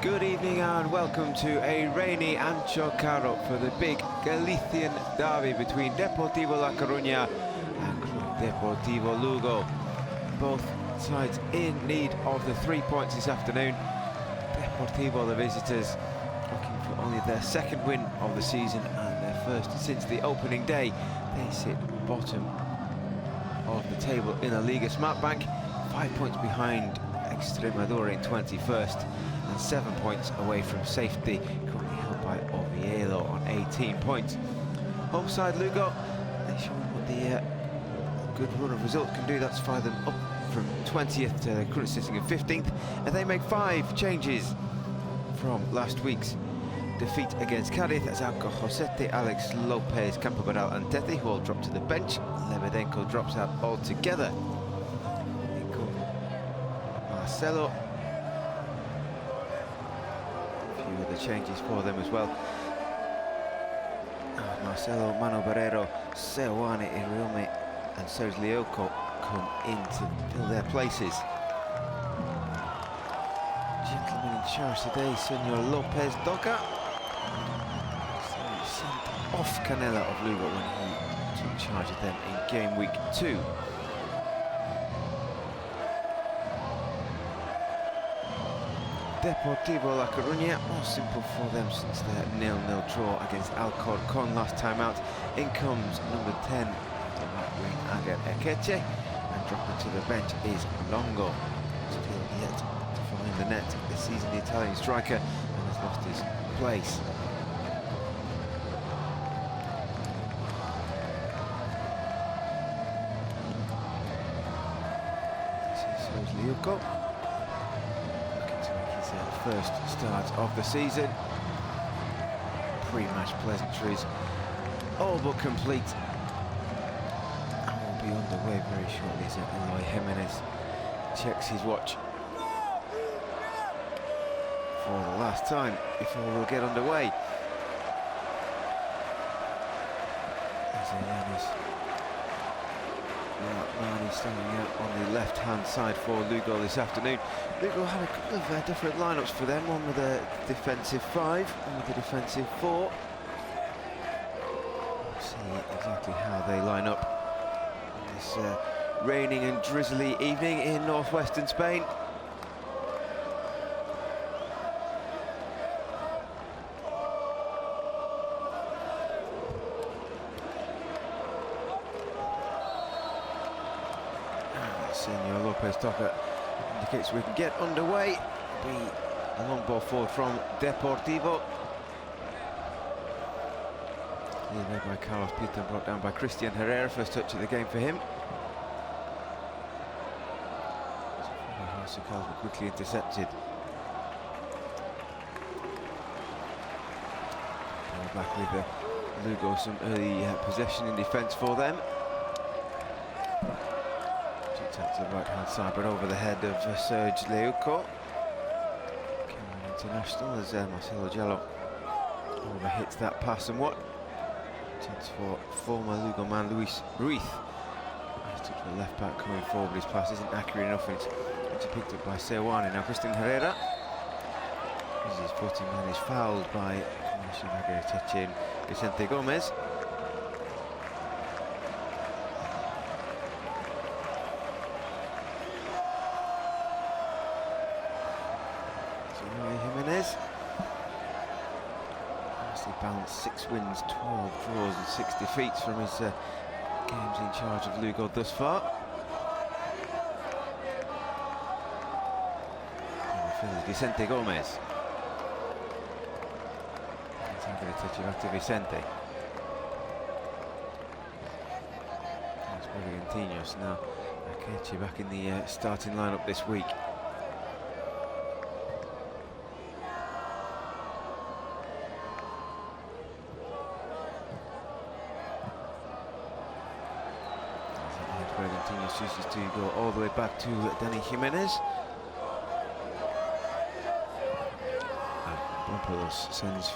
Good evening and welcome to a rainy Ancho Caro for the big Galician derby between Deportivo La Coruña and Deportivo Lugo. Both sides in need of the 3 points this afternoon. Deportivo, the visitors, looking for only their second win of the season and their first since the opening day. They sit bottom of the table in a Liga Smartbank, 5 points behind Extremadura in 21st. And 7 points away from safety, currently held by Oviedo on 18 points. Home side Lugo, they show what the good run of results can do. That's fire them up from 20th to the current sitting of 15th, and they make 5 changes from last week's defeat against Cádiz, as Alco Josete, Alex Lopez, Campobedal and Tete, who all drop to the bench. Lebedenko drops out altogether. In come Marcelo. The changes for them as well. Marcelo, Mano Barrero, Seoane, Iriome and Serge Lioko come in to fill their places. Gentleman in charge today, Senor Lopez Doca. Sent off Canela of Lugo when he took charge of them in game week 2. Deportivo La Coruña, more simple for them since their 0-0 draw against Alcorcon last time out. In comes number 10, the right wing Ager Ekeche, and dropping to the bench is Longo. Still yet to find the net this season, the Italian striker, and has lost his place. This is Serge Lioko. First start of the season. Pre-match pleasantries all but complete, and will be underway very shortly as Eloy Jimenez checks his watch for the last time before we'll get underway. Mani standing out on the left-hand side for Lugo this afternoon. Lugo had a couple of different lineups for them, one with a defensive 5, one with a defensive 4. We'll see exactly how they line up on this raining and drizzly evening in northwestern Spain. Senor Lopez Toca indicates we can get underway. Be a long ball forward from Deportivo. Led by Carlos Pita, brought down by Christian Herrera. First touch of the game for him. Carlos were quickly intercepted. Back with Lugo, some early possession in defence for them. To the right-hand side, but over the head of Serge Leuco. Cameroon international as Marcelo Gello overhits that pass, and what? Chance for former Lugo man Luis Ruiz. He's to the left back coming forward, but his pass isn't accurate enough, and it's picked up by Seoane. Now Christian Herrera uses his footing and is fouled by Vicente Gomez. Balanced 6 wins, 12 draws and 6 defeats from his games in charge of Lugo thus far. Vicente Gomez. He's having a touch back to Vicente. That's Bragantino's now. Akechi back in the starting lineup this week. Chooses to go all the way back to Dani Jimenez. Bompelos sends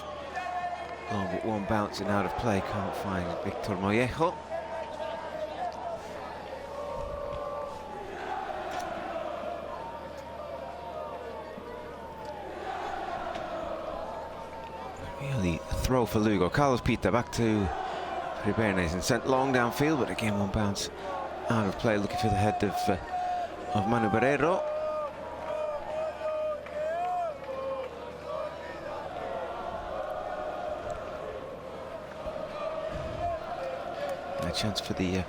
long but one bouncing out of play, can't find Victor Mollejo. Really throw for Lugo. Carlos Pita back to Jimenez and sent long downfield, but again one bounce out of play, looking for the head of Manu Barreiro. A chance for the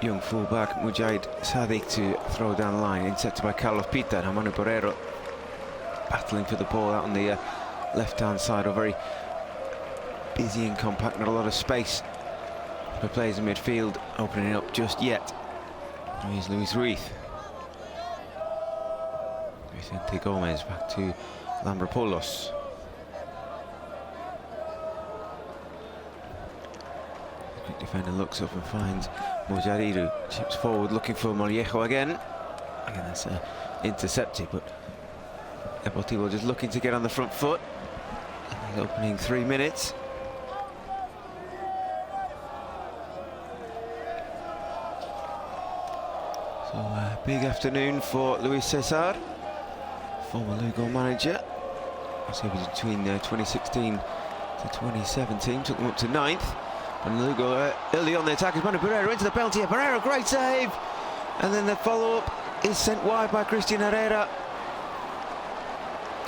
young fullback Mujahid Sadiq to throw down the line, intercepted by Carlos Pita. Now Manu Barreiro battling for the ball out on the left-hand side, or very busy and compact, not a lot of space for players in midfield opening up just yet. Here's Luis Ruiz. Vicente Gomez back to Lambropoulos. Quick defender looks up and finds Mojariru. Chips forward looking for Mollejo again. Again, that's intercepted, but Deportivo just looking to get on the front foot. The opening 3 minutes. So a big afternoon for Luis Cesar, former Lugo manager. So between 2016 to 2017, took them up to 9th. And Lugo early on the attack is Manu Barreiro into the penalty. Barreiro, great save, and then the follow-up is sent wide by Christian Herrera.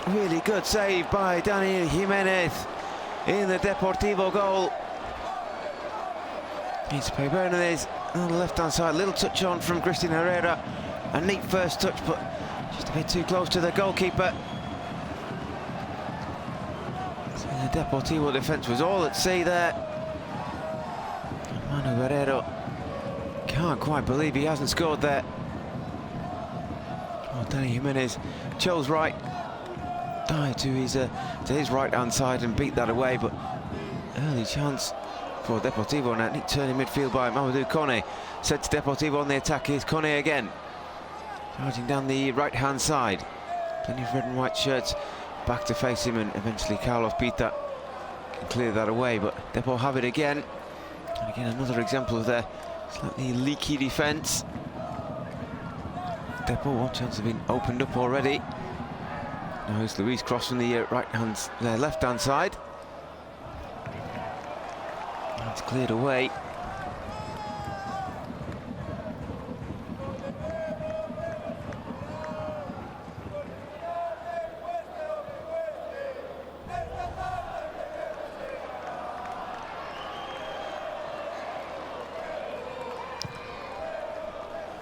Really good save by Daniel Jimenez in the Deportivo goal. It's Bernardes on the left-hand side, little touch on from Christian Herrera. A neat first touch, but just a bit too close to the goalkeeper. So the Deportivo defence was all at sea there. And Manu Barreiro can't quite believe he hasn't scored there. Well, Daniel Jimenez chose right, dive to his right-hand side and beat that away, but early chance for Deportivo. Now neat turn in midfield by Mamadou Kone. Set to Deportivo on the attack. Here's Kone again, charging down the right-hand side. Plenty of red and white shirts back to face him, and eventually Carlos Pita can clear that away, but Depor have it again. And again, another example of their slightly leaky defence. Depor, one chance have been opened up already. Now it's Luis cross from the left-hand side. It's cleared away.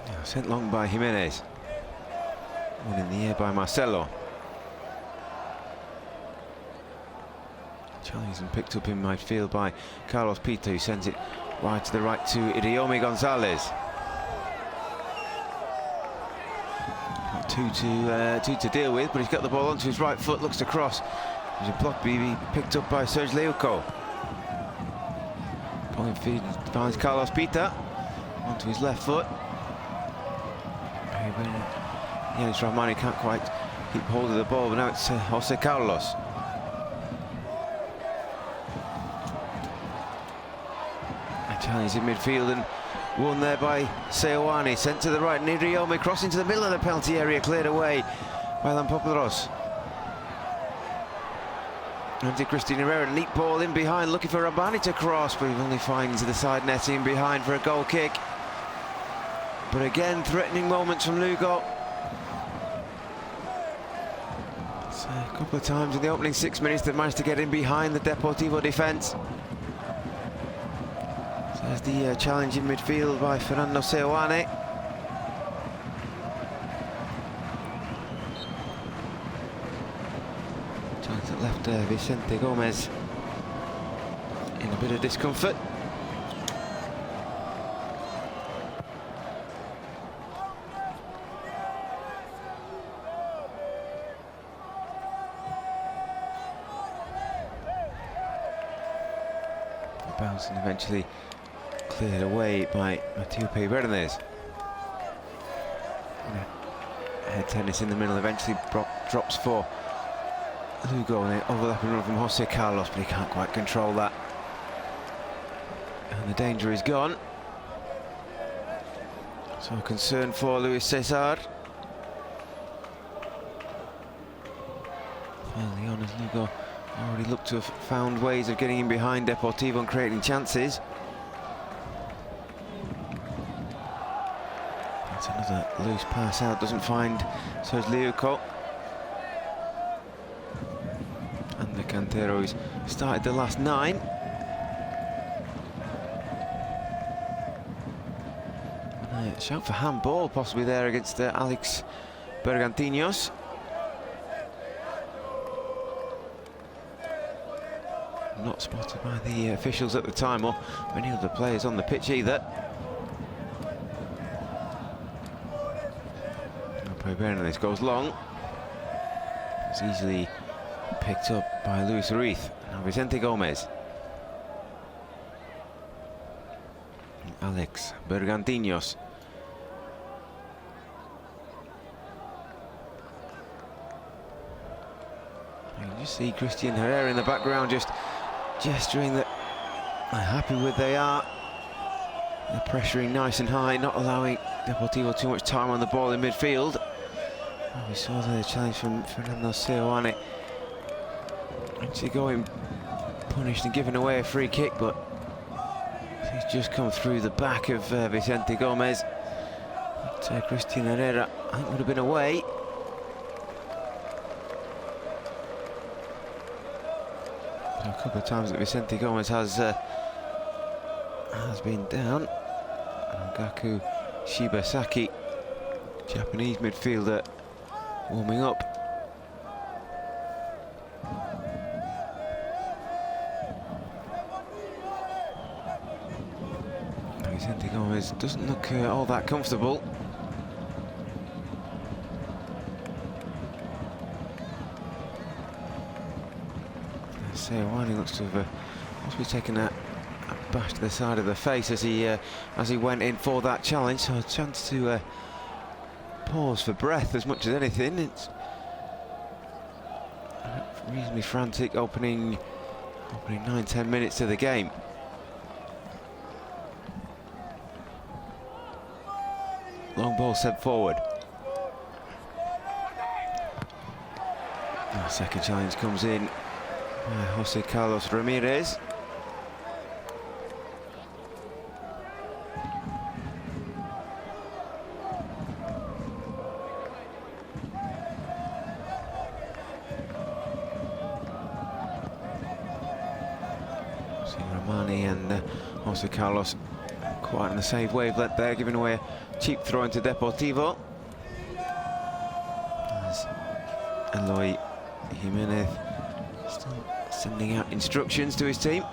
Now sent long by Jimenez. One in the air by Marcelo. Challenged and picked up in midfield by Carlos Pita, who sends it wide to the right to Idiomi Gonzalez. Two to deal with, but he's got the ball onto his right foot, looks to cross. There's a block BB picked up by Serge Leuco. Point feed finds Carlos Pita onto his left foot. Yanis Rahmani can't quite keep hold of the ball, but now it's Jose Carlos. Challenge in midfield and won there by Seoane. Sent to the right, Nidriomi crossing to the middle of the penalty area, cleared away by Lampopoulos. Anti Christian Herrera, neat ball in behind, looking for Rabani to cross, but he only finds the side netting behind for a goal kick. But again, threatening moments from Lugo. So a couple of times in the opening 6 minutes they've managed to get in behind the Deportivo defence. There's the challenge in midfield by Fernando Seoane. Chance that left Vicente Gomez in a bit of discomfort. Bouncing eventually cleared away by Mathieu Peybernes. Head tennis in the middle, eventually drops for Lugo, and an overlapping run from Jose Carlos, but he can't quite control that. And the danger is gone. So a concern for Luis Cesar. Early on as Lugo Already looked to have found ways of getting in behind Deportivo and creating chances. That's another loose pass out, doesn't find, so is Lugo. And the Cantero, who's started the last 9. Shout for handball possibly there against Alex Bergantinos. Not spotted by the officials at the time, or any other players on the pitch either. This goes long. It's easily picked up by Luis Ruiz. Now Vicente Gomez. And Alex Bergantinos. You can just see Christian Herrera in the background just gesturing that how happy with they are. They're pressuring nice and high, not allowing Deportivo too much time on the ball in midfield. Oh, we saw the challenge from Fernando Seoane. Actually going punished and giving away a free kick, but he's just come through the back of Vicente Gomez. But Christian Herrera, I think, would have been away. A couple of times that Vicente Gomez has been down. And Gaku Shibasaki, Japanese midfielder, warming up. Vicente Gomez doesn't look all that comfortable. Seoane looks to have possibly taken a bash to the side of the face as he went in for that challenge. So a chance to pause for breath as much as anything. It's reasonably frantic opening 9-10 minutes to the game. Long ball sent forward. The second challenge comes in by Jose Carlos Ramirez. Romani and Jose Carlos quite on the same wavelength there, giving away a cheap throw into Deportivo. As Eloy Jimenez still sending out instructions to his team.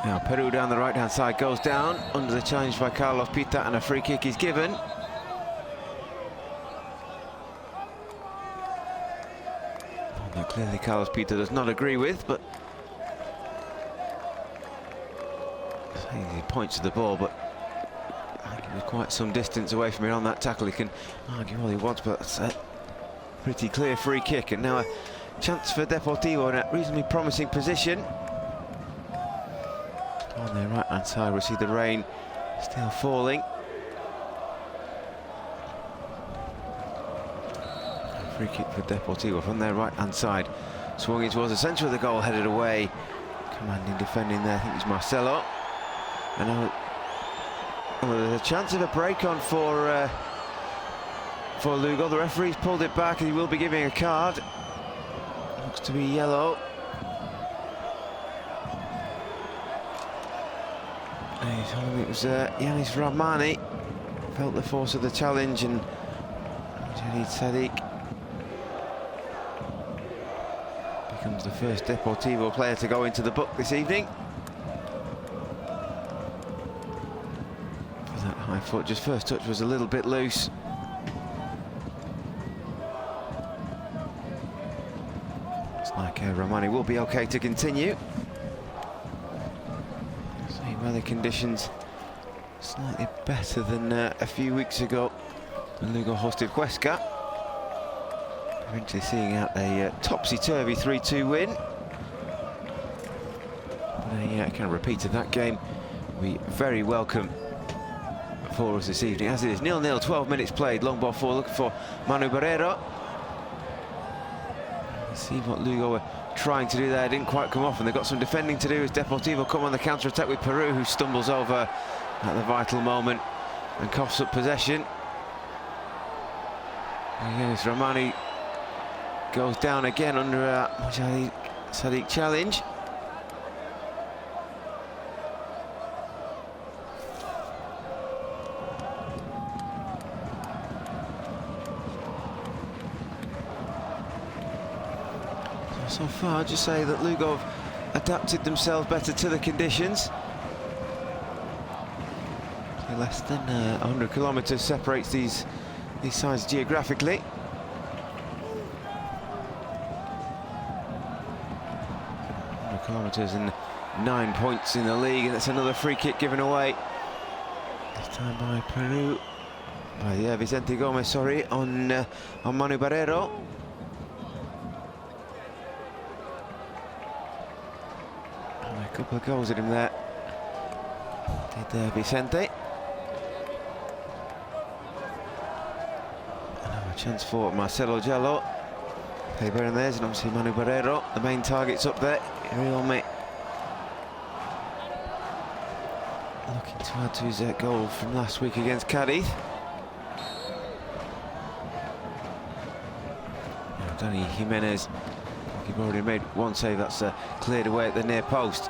Now Peru down the right-hand side goes down under the challenge by Carlos Pita, and a free kick is given. Now clearly Carlos Pita does not agree with, but he points to the ball, but I think he was quite some distance away from it on that tackle. He can argue all he wants, but it's a pretty clear free kick, and now a chance for Deportivo in a reasonably promising position. On their right-hand side, we see the rain still falling. A free kick for Deportivo from their right-hand side. Swung in towards the centre of the goal, headed away. Commanding defending there, I think it's Marcelo. And now there's a chance of a break on for Lugo. The referee's pulled it back, and he will be giving a card. Looks to be yellow. And he told him it was Yanis Rahmani. Felt the force of the challenge, and Jadid Sadiq becomes the first Deportivo player to go into the book this evening. For that high foot, just first touch was a little bit loose. Rahmani will be okay to continue. See, weather conditions slightly better than a few weeks ago when Lugo hosted Huesca. Eventually seeing out a topsy-turvy 3-2 win. But a kind of repeat of that game will be very welcome for us this evening, as it is 0-0, 12 minutes played. Long ball forward, looking for Manu Barreiro. See what Lugo were trying to do there, didn't quite come off, and they've got some defending to do as Deportivo come on the counter-attack with Peru, who stumbles over at the vital moment and coughs up possession. Again, it's Romani goes down again under a Sadiq challenge. So far, I'd just say that Lugo have adapted themselves better to the conditions. Less than 100 kilometres separates these sides geographically. 100 kilometres and 9 points in the league, and that's another free kick given away. This time by Peru, by Vicente Gomez, sorry, on Manu Barrero. A couple of goals at him there, did Vicente. Chance for Marcelo Giallo. Paper in theirs, and obviously Manu Barrero, the main targets up there. Iriome looking to add to his goal from last week against Cadiz. Danny Jimenez, he's already made one save, that's cleared away at the near post.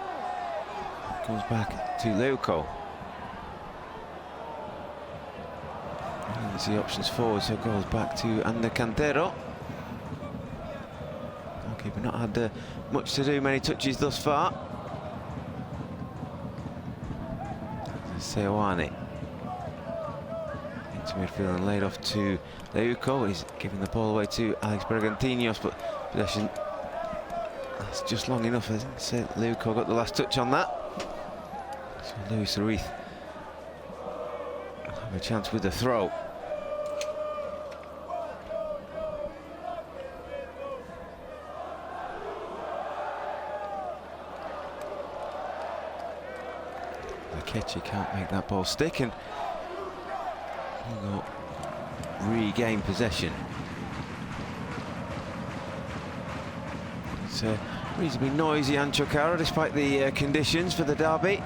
Comes back to Lugo. The options forward, so goes back to Ander Cantero. Goalkeeper not had much to do, many touches thus far. Seoane into midfield and laid off to Leuco. He's giving the ball away to Alex Bergantinos, but possession, that's just long enough, isn't it? Leuco got the last touch on that. So Luis Ruiz will have a chance with the throw. Ketchy can't make that ball stick, and regain possession. It's reasonably noisy Ancho Caro despite the conditions for the derby.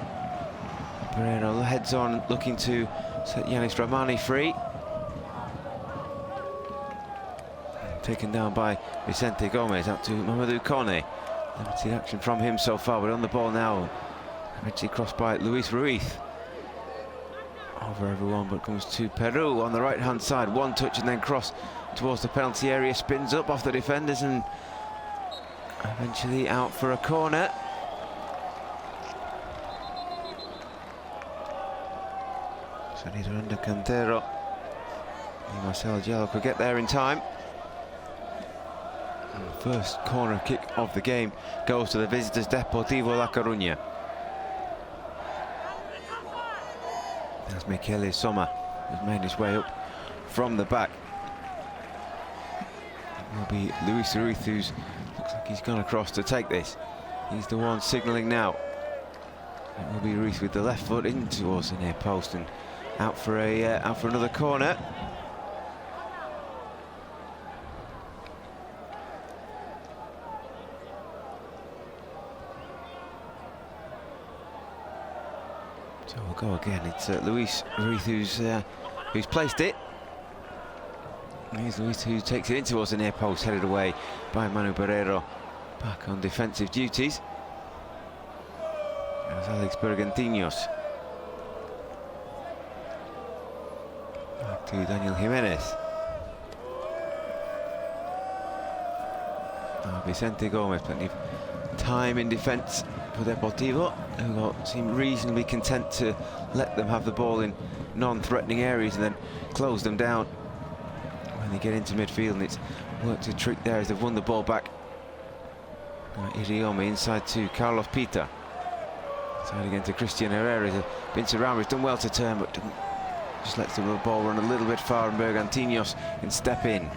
Pereira heads on, looking to set Yanis Ramani free. Taken down by Vicente Gomez, out to Mamadou Kone. Limited action from him so far, but on the ball now. Eventually crossed by Luis Ruiz. Over everyone, but comes to Peru on the right-hand side. One touch and then cross towards the penalty area. Spins up off the defenders and eventually out for a corner. So neither under Cantero nor Marcelo Giallo could get there in time. And the first corner kick of the game goes to the visitors, Deportivo La Coruña. As Michele Sommer has made his way up from the back. It will be Luis Ruiz, who looks like he's gone across to take this. He's the one signalling now. It will be Ruiz with the left foot in towards the near post and out for another corner. So we'll go again. It's Luis Ruiz who's placed it. Here's Luis who takes it in towards the near post, headed away by Manu Barrero, back on defensive duties. There's Alex Bergantinos. Back to Daniel Jimenez. Vicente Gomez, plenty of time in defence for Deportivo, who seem reasonably content to let them have the ball in non-threatening areas and then close them down when they get into midfield, and it's worked a trick there as they've won the ball back. Iriome inside to Carlos Pita. Side again to Christian Herrera. He's been surrounded, he's done well to turn, but just lets the ball run a little bit far, and Bergantinos can step in.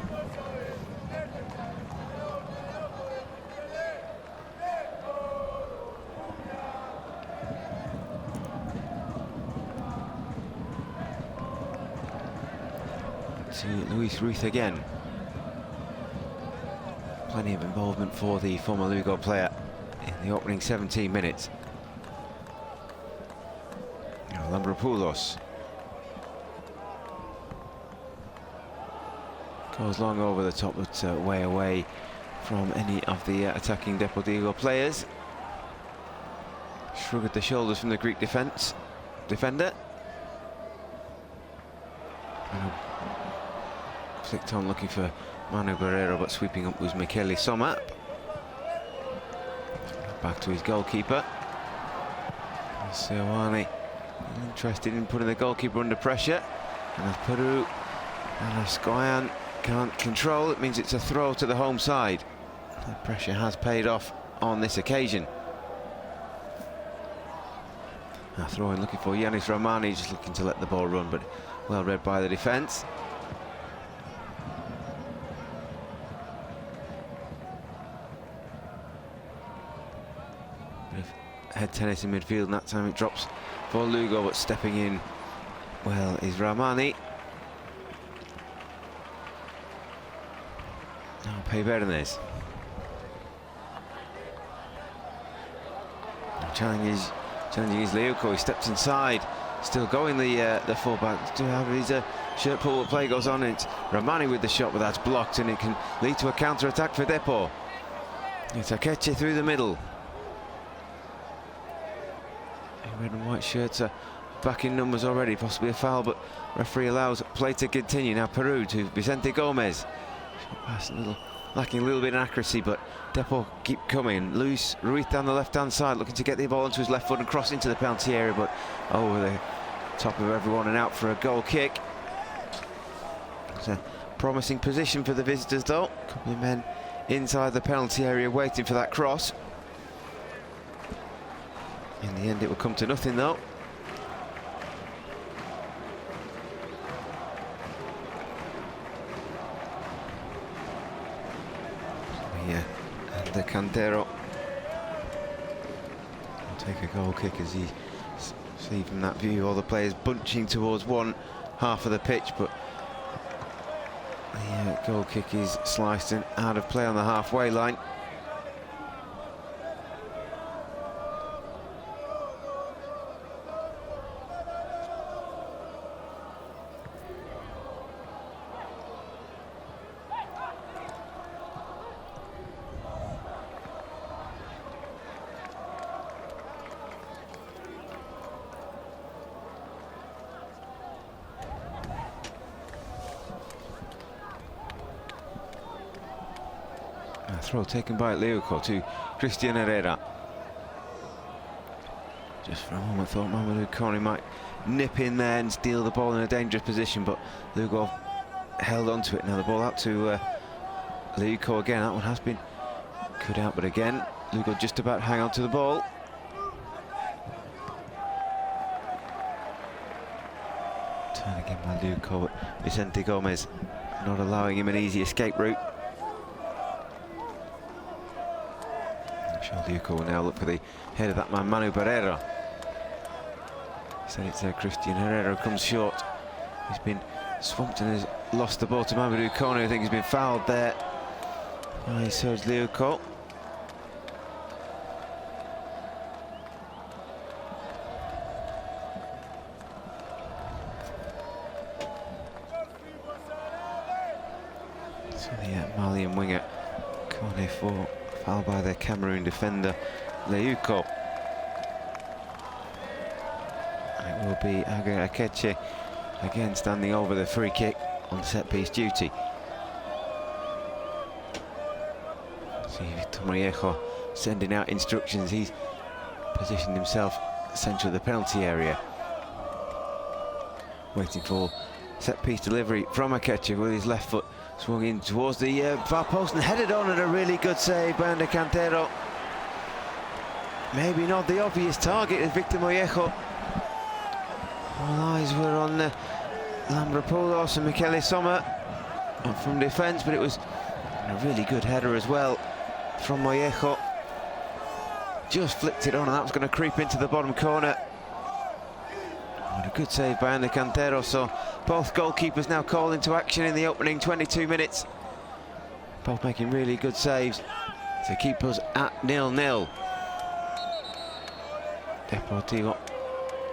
To Luis Ruiz again. Plenty of involvement for the former Lugo player in the opening 17 minutes. Lambropoulos goes long over the top, but way away from any of the attacking Deportivo players. Shrugged the shoulders from the Greek defender. Flicked on looking for Manu Barrero, but sweeping up was Michele Somma. Back to his goalkeeper. Seoane interested in putting the goalkeeper under pressure. And as Peru and Ascoyan can't control, it means it's a throw to the home side. The pressure has paid off on this occasion. A throw in looking for Yanis Romani, just looking to let the ball run, but well read by the defence. Head tennis in midfield, and that time it drops for Lugo, but stepping in well is Ramani. Now Peybernes. Challenging his Leuco, he steps inside, still going the fullback to have his shirt pull, but play goes on, and it's Ramani with the shot, but that's blocked, and it can lead to a counter-attack for Depor. It's Akeche through the middle. Red and white shirts are back in numbers already, possibly a foul, but referee allows play to continue. Now Peru to Vicente Gomez. Shot pass lacking a little bit of accuracy, but Depor keep coming. Luis Ruiz down the left-hand side, looking to get the ball onto his left foot and cross into the penalty area, but over the top of everyone and out for a goal kick. It's a promising position for the visitors, though. A couple of men inside the penalty area waiting for that cross. In the end, it will come to nothing, though. Yeah, and the Cantero will take a goal kick as he see from that view all the players bunching towards one half of the pitch, but the goal kick is sliced and out of play on the halfway line. Throw taken by Leuco to Christian Herrera. Just for a moment thought Mamadou Kone might nip in there and steal the ball in a dangerous position, but Lugo held on to it. Now the ball out to Leuco again. That one has been cut out, but again Lugo just about hang on to the ball. Turn again by Leuco, but Vicente Gomez not allowing him an easy escape route. Leuco will now look for the head of that man, Manu Barrera. He said it's Christian Herrera who comes short. He's been swamped and has lost the ball to Mamadou Kone. I think he's been fouled there. So is Leuco. So the Malian winger, Kone for foul by the Cameroon defender, Leuco. It will be Aga Akeche again standing over the free kick on set-piece duty. See Victor Mollejo sending out instructions. He's positioned himself central of the penalty area, waiting for set-piece delivery from Akeche with his left foot swung in towards the far post and headed on, at a really good save by the Cantero. Maybe not the obvious target as Victor Mollejo. All eyes were on Lambropoulos and Michele Somma from defence, but it was a really good header as well from Mollejo. Just flicked it on, and that was going to creep into the bottom corner. What a good save by the Cantero. So both goalkeepers now called into action in the opening 22 minutes. Both making really good saves to keep us at 0-0. Deportivo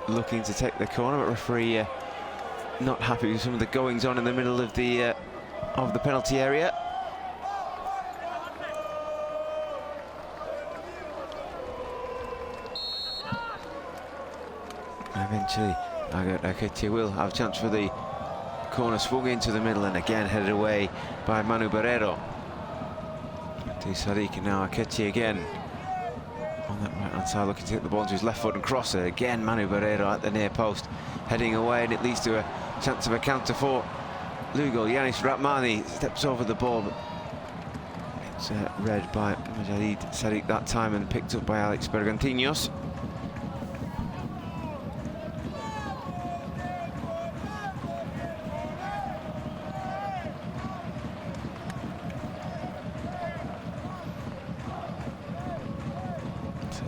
looking to take the corner, but referee not happy with some of the goings on in the middle of the penalty area. Eventually, Ethiopia will have a chance for the corner, swung into the middle and again headed away by Manu Barrero. To Sadiq, and now Akechi again on that right hand side, looking to hit the ball into his left foot and cross it. Again, Manu Barrero at the near post, heading away, and it leads to a chance of a counter for Lugo. Yanis Ratmani steps over the ball, but it's read by Majid Sadiq that time and picked up by Alex Bergantinos.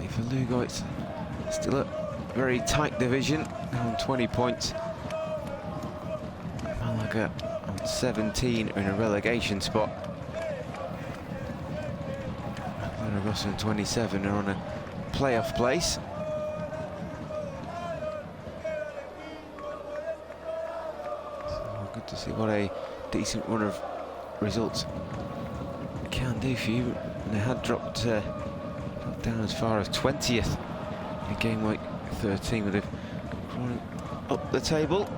For Lugo, it's still a very tight division on 20 points. Malaga on 17 in a relegation spot. Zaragoza on 27 are on a playoff place. So good to see what a decent run of results can do for you. And they had dropped down as far as 20th in game week 13, but they've crawling up the table.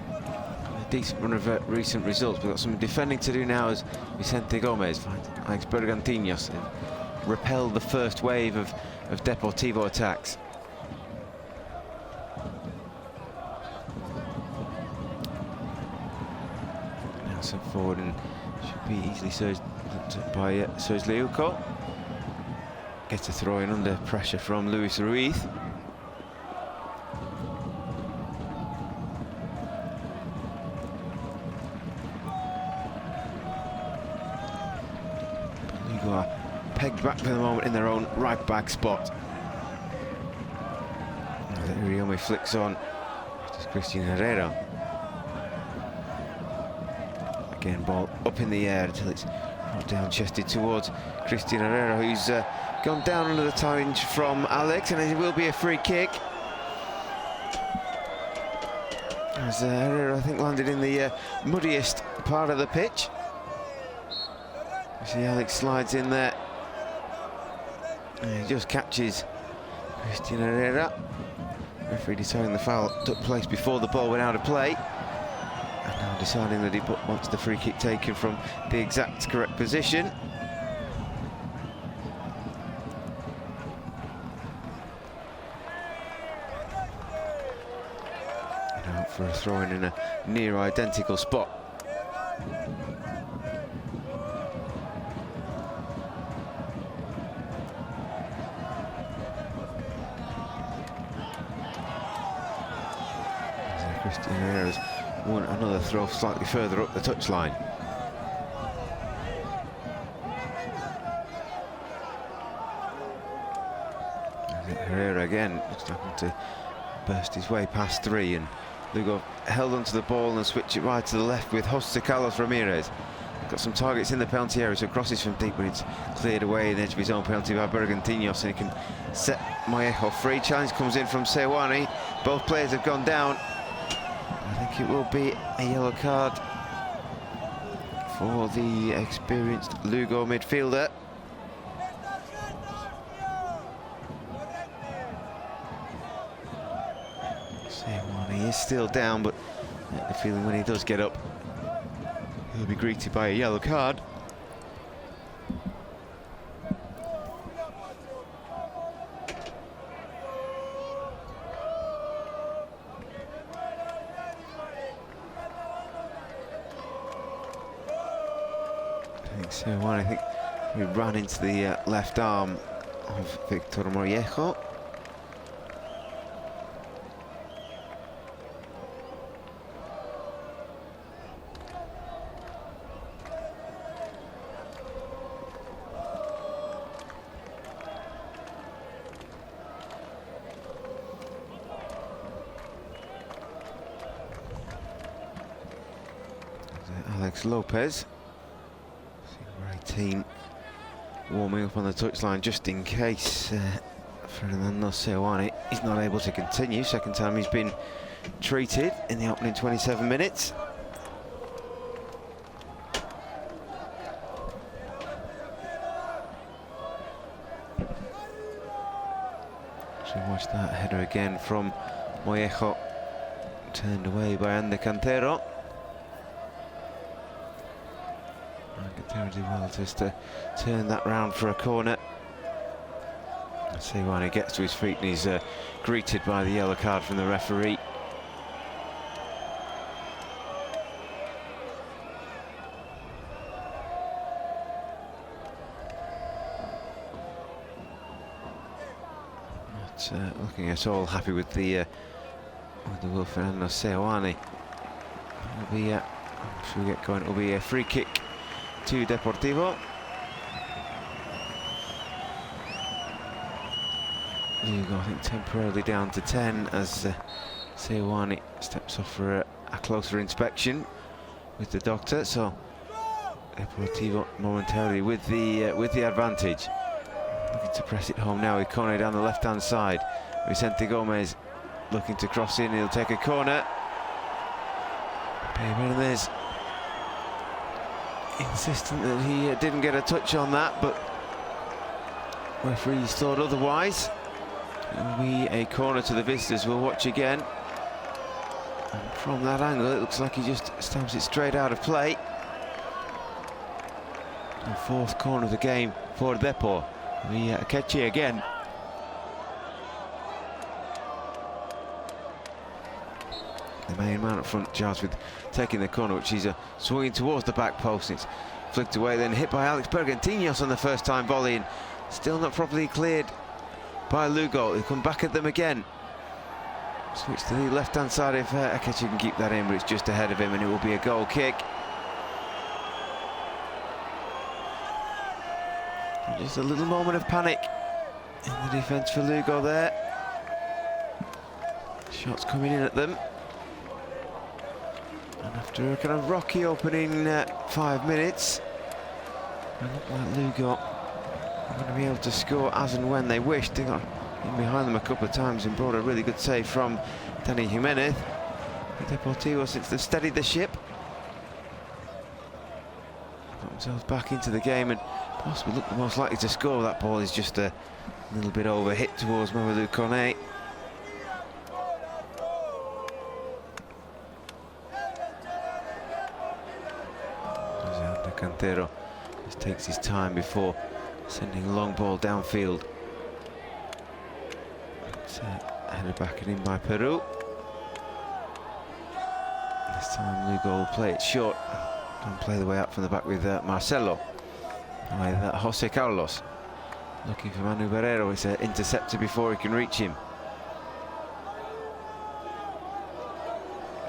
A decent run of recent results. We've got some defending to do now as Vicente Gomez finds Alex Bergantinos and repelled the first wave of Deportivo attacks. Now sent forward and should be easily surged by Serge Leuco. Gets a throw in under pressure from Luis Ruiz. Lugo are pegged back for the moment in their own right back spot. Iriome flicks on. It's Christian Herrera. Again, ball up in the air until it's down chested towards Christian Herrera, who's gone down under the challenge from Alex, and it will be a free kick. As Herrera, I think, landed in the muddiest part of the pitch. You see Alex slides in there. And he just catches Christian Herrera. Referee deciding the foul took place before the ball went out of play. And now deciding that he wants the free kick taken from the exact correct position. For a throw-in in a near identical spot. Christian Herrera's won another throw slightly further up the touchline. Herrera again, just having to burst his way past three, and Lugo held onto the ball and switch it right to the left with Jose Carlos Ramirez. Got some targets in the penalty area, so crosses from deep, but it's cleared away in the edge of his own penalty by Bergantinos, and he can set Mallejo free. Challenge comes in from Sewani. Both players have gone down. I think it will be a yellow card for the experienced Lugo midfielder. He is still down, but I get the feeling when he does get up, he'll be greeted by a yellow card. I think so. Well, I think he ran into the left arm of Victor Mallejo. Alex Lopez. team warming up on the touchline just in case Fernando Seoane is not able to continue. Second time he's been treated in the opening 27 minutes. So watch that header again from Mollejo, turned away by Ander Cantero. Cantero did well just to turn that round for a corner. Seoane gets to his feet and he's greeted by the yellow card from the referee. Not looking at all happy with the Will Fernando Seoane. It'll be, should we get going? It'll be a free kick to Deportivo. Lugo, I think, temporarily down to 10 as Seoane steps off for a closer inspection with the doctor. So Deportivo momentarily with the advantage. Looking to press it home now with Kone down the left-hand side. Vicente Gomez looking to cross in. He'll take a corner. Hernandez insistent that he didn't get a touch on that, but referees thought otherwise. It'll be a corner to the visitors. We'll watch again. And from that angle, it looks like he just stamps it straight out of play. The fourth corner of the game for Depor. The Akechi again. The main man up front charged with taking the corner, which he's swinging towards the back post. It's flicked away, then hit by Alex Bergantinos on the first time volley, and still not properly cleared by Lugo. He'll come back at them again. Switch to the left-hand side if Akechi can keep that in, but it's just ahead of him, and it will be a goal kick. Just a little moment of panic in the defence for Lugo there. Shots coming in at them. And after a kind of rocky opening 5 minutes, it looked like Lugo are going to be able to score as and when they wished. They got in behind them a couple of times and brought a really good save from Dani Jimenez. Deportivo, since they've steadied the ship, got themselves back into the game and possibly look the most likely to score. That ball is just a little bit over hit towards Mamadou Kone. Cantero just takes his time before sending a long ball downfield. It's headed back and in by Peru. This time Lugo will play it short and play the way up from the back with Marcelo. With Jose Carlos looking for Manu Barrero. It's intercepted before he can reach him.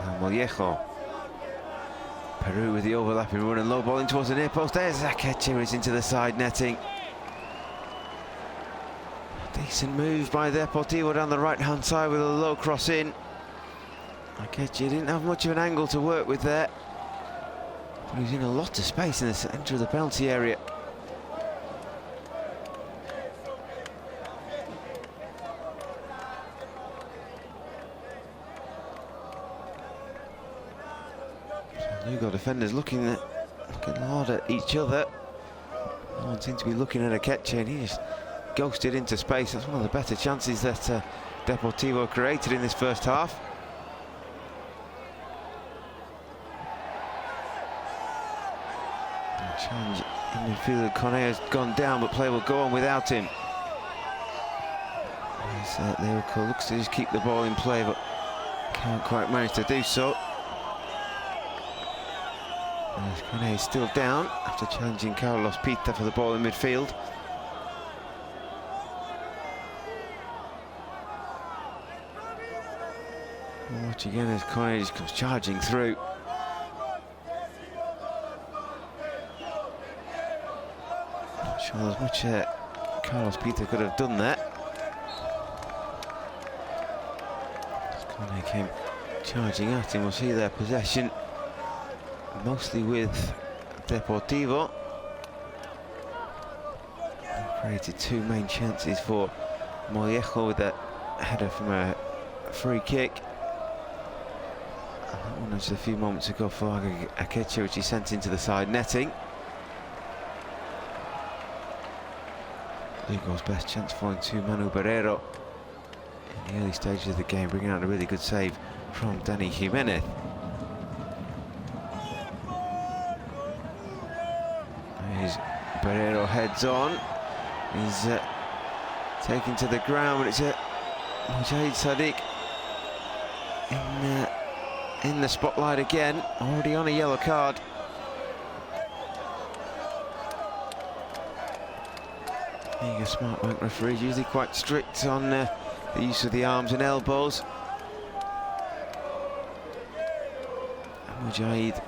And Mollejo. Peru with the overlapping run and low balling towards the near post. There's Akechi, it's into the side netting. Decent move by Deportivo down the right-hand side with a low cross in. Akechi didn't have much of an angle to work with there, but he's in a lot of space in the centre of the penalty area. Lugo defenders looking hard at each other. No one seems to be looking at Akechi, and he just ghosted into space. That's one of the better chances that Deportivo created in this first half. Challenge in midfield. Kone has gone down, but play will go on without him. Leuco looks to just keep the ball in play, but can't quite manage to do so. Kone is still down after challenging Carlos Pita for the ball in midfield. Watch again as Kone just comes charging through. Not sure there's much Carlos Pita could have done there. As Kone came charging at him, we'll see their possession mostly with Deportivo. created two main chances for Mollejo with that header from a free kick. And that one was a few moments ago for Akeche, which he sent into the side netting. Lugo's best chance falling to Manu Barreiro in the early stages of the game, bringing out a really good save from Dani Jimenez. Here's Barreiro, heads on. He's taken to the ground, but it's a Mujahid Sadiq in the spotlight again, already on a yellow card. Being a smart bank referee, usually quite strict on the use of the arms and elbows. Mujahid.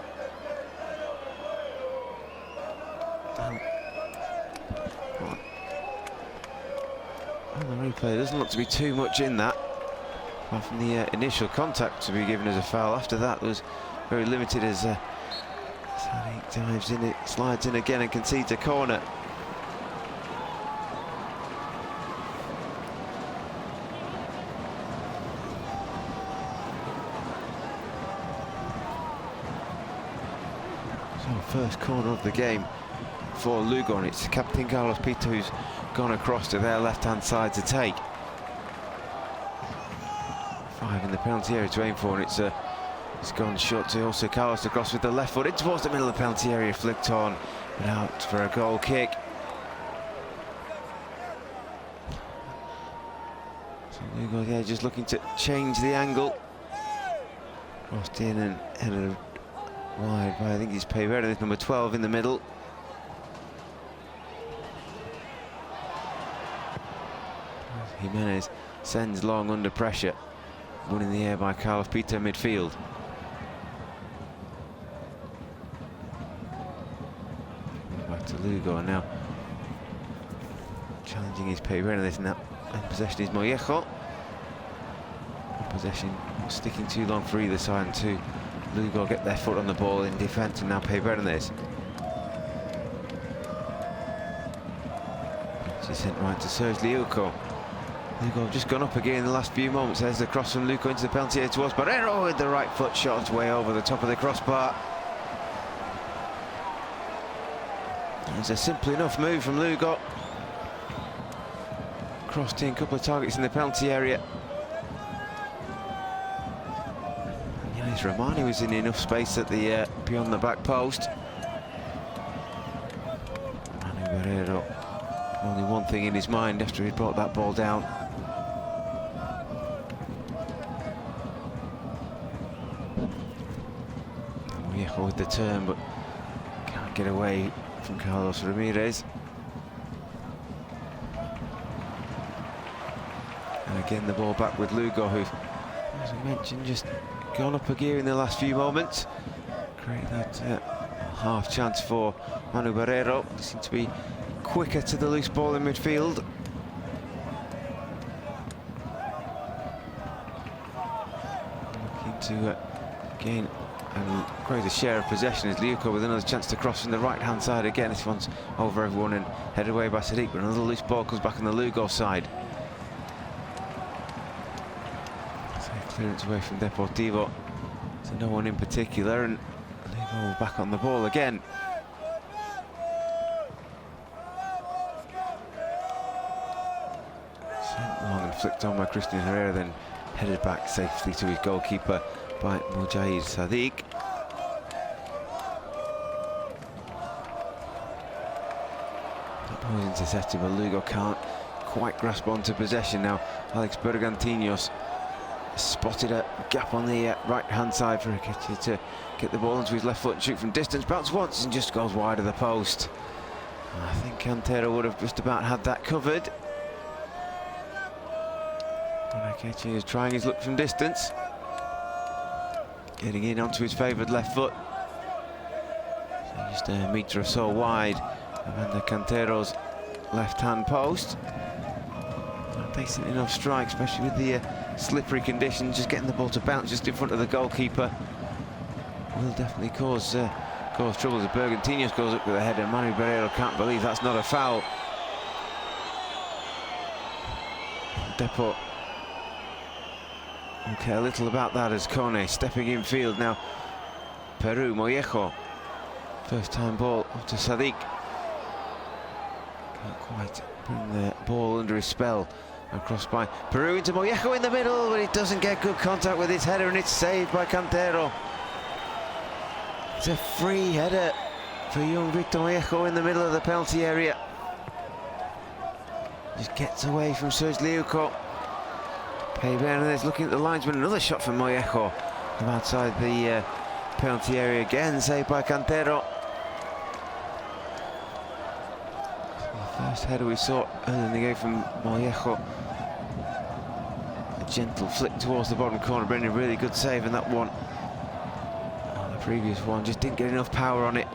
On the replay, there doesn't look to be too much in that. Apart from the initial contact to be given as a foul. After that was very limited as Sadiq dives in, it slides in again and concedes a corner. First corner of the game for Lugo, and it's Captain Carlos Pito who's gone across to their left-hand side to take. 5 in the penalty area to aim for, and it's gone short to also Carlos across with the left foot in towards the middle of the penalty area, flicked on and out for a goal kick. So Lugo, yeah, just looking to change the angle. Crossed in and headed wide by, I think it's Verde, number 12 in the middle. Jimenez sends long under pressure. One in the air by Carlos Pito midfield. Back to Lugo, and now challenging his Verde now. In possession is Mollejo. Possession sticking too long for either side, and two Lugo get their foot on the ball in defence, and now Verde. She's sent right to Serge Liuco. Lugo have just gone up again in the last few moments. There's the cross from Luco into the penalty area towards Barreiro with the right foot shot way over the top of the crossbar. It's a simple enough move from Lugo. Crossed in, a couple of targets in the penalty area. Romani was in enough space at the beyond the back post. Manu Barreiro, only one thing in his mind after he brought that ball down. Mollejo with the turn, but can't get away from Carlos Ramirez. And again the ball back with Lugo, who, as I mentioned, just gone up a gear in the last few moments. Create that half chance for Manu Barreiro. They seem to be quicker to the loose ball in midfield. Looking to gain and create a share of possession as Liuco with another chance to cross from the right hand side again. This one's over everyone and headed away by Sadiq, but another loose ball comes back on the Lugo side. Clearance away from Deportivo to no one in particular, and Lugo back on the ball again. Sent long and flicked on by Christian Herrera, then headed back safely to his goalkeeper by Mujahid Sadiq. That ball is intercepted, but Lugo can't quite grasp onto possession now. Alex Bergantinos spotted a gap on the right-hand side for Akeche to get the ball onto his left foot and shoot from distance. Bounce once and just goes wide of the post. I think Cantero would have just about had that covered. And Akeche is trying his luck from distance. Getting in onto his favoured left foot. So just a metre or so wide of under Cantero's left-hand post. A decent enough strike, especially with the slippery conditions. Just getting the ball to bounce just in front of the goalkeeper will definitely cause trouble as Bergantinos goes up with a header. Manu Barreiro can't believe that's not a foul. Depot. Okay, a little about that as Kone stepping in field now. Peru, Mollejo. First time ball up to Sadiq. Can't quite bring the ball under his spell. Across by Peru into Mollejo in the middle, but it doesn't get good contact with his header, and it's saved by Cantero. It's a free header for young Victor Mollejo in the middle of the penalty area. Just gets away from Serge Liuco. Bernadette's looking at the linesman. Another shot from Mollejo from outside the penalty area again, saved by Cantero. The first header we saw earlier in the game from Mollejo. A gentle flick towards the bottom corner, bringing a really good save, and that one, the previous one, just didn't get enough power on it.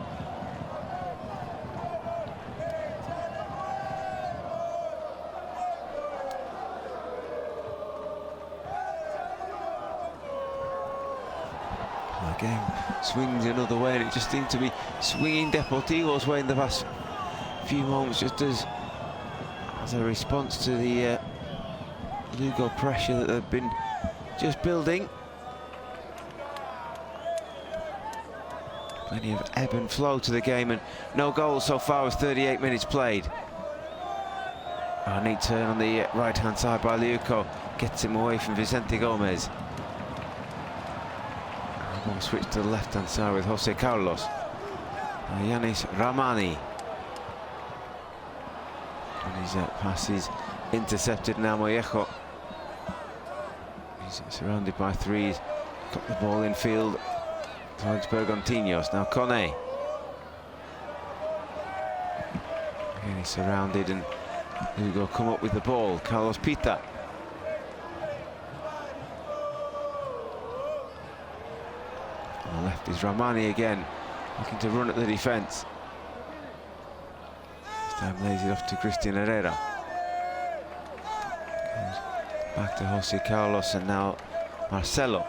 The game swings another way, and it just seemed to be swinging Deportivo's way in the past few moments, just as a response to the Lugo pressure that they've been just building. Plenty of ebb and flow to the game, and no goals so far with 38 minutes played. A neat turn on the right-hand side by Liuco gets him away from Vicente Gomez. We'll switch to the left-hand side with Jose Carlos. Yanis Ramani. And his pass is intercepted now. Mollejo. He's surrounded by threes. Got the ball in field. Towards Bergantinos. Now Kone. Again, he's surrounded, and Lugo come up with the ball. Carlos Pita. On the left is Ramani again, looking to run at the defence. This time lays it off to Christian Herrera. Goes back to Jose Carlos, and now Marcelo.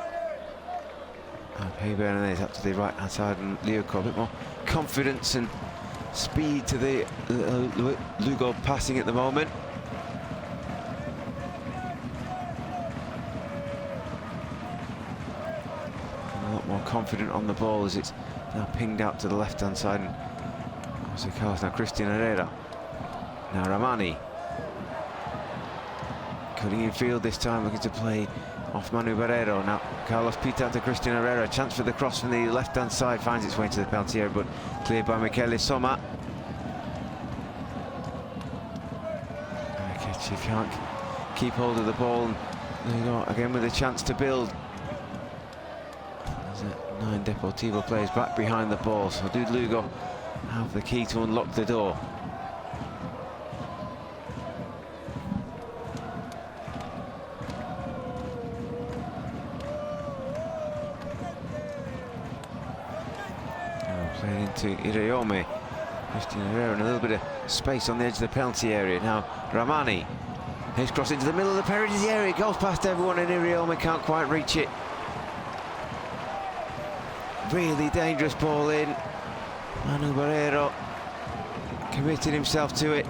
And Bernadette up to the right hand side, and Liuco a bit more confidence and speed to the Lugo passing at the moment. A lot more confident on the ball as it's now pinged out to the left hand side, and Jose Carlos, now Christian Herrera. Now Ramani cutting in field this time, looking to play off Manu Barrero. Now Carlos Pita to Christian Herrera. Chance for the cross from the left-hand side, finds its way to the penalty area, but cleared by Michele Soma. He can't keep hold of the ball, and there you go, again with a chance to build. There's 9 Deportivo players back behind the ball, so do Lugo have the key to unlock the door? Played into Iriome. Christian Herrera, and a little bit of space on the edge of the penalty area. Now Ramani, his cross into the middle of the penalty area, goes past everyone, and Iriome can't quite reach it. Really dangerous ball in. Manu Barrero committed himself to it.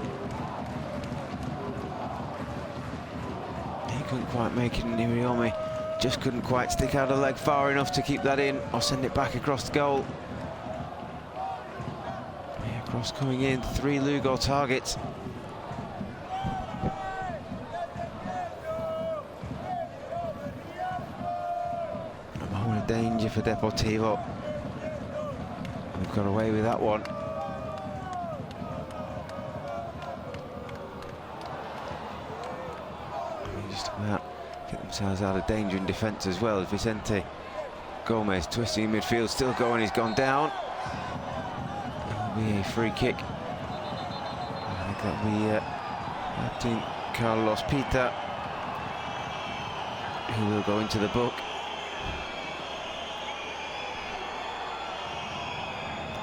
He couldn't quite make it, and Iriome just couldn't quite stick out a leg far enough to keep that in or send it back across the goal. Cross coming in, 3 Lugo targets. A moment of danger for Deportivo. They've got away with that one. They just about get themselves out of danger in defence as well. Vicente Gomez twisting in midfield, still going, he's gone down. Be a free kick. I think that'll be Captain Carlos Pita, who will go into the book.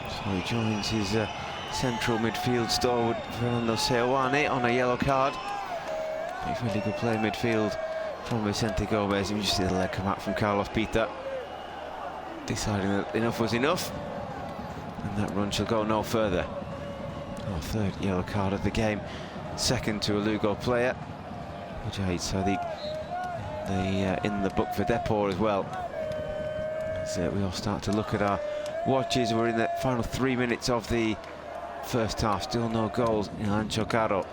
So he joins his central midfield stalwart Fernando Seoane on a yellow card. A really good play in midfield from Vicente Gomez. You just see the leg come out from Carlos Pita, deciding that enough was enough. And that run shall go no further. Our 3rd yellow card of the game, 2nd to a Lugo player. Mujahid Sadiq in the book for Depor as well. As we all start to look at our watches, we're in the final 3 minutes of the first half. Still no goals in Anchokaro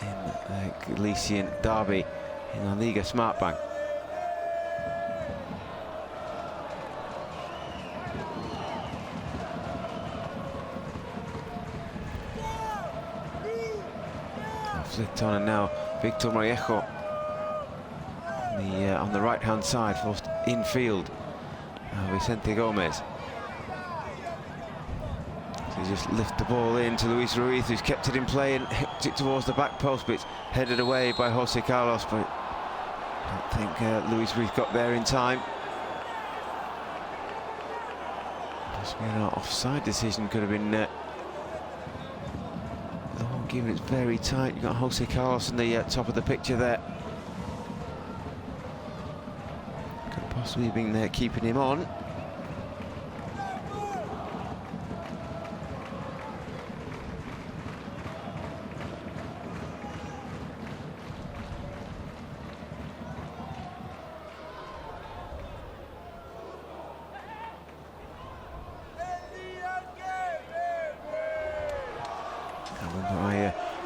in the Galician derby in La Liga Smartbank. Flicked on, and now Victor Mollejo on the right hand side, forced infield. Vicente Gomez. So he just lift the ball in to Luis Ruiz, who's kept it in play and hooked it towards the back post, but it's headed away by Jose Carlos. But I don't think Luis Ruiz got there in time. Possibly an offside decision could have been given. It's very tight. You've got Jose Carlos in the top of the picture there. Could have possibly been there keeping him on.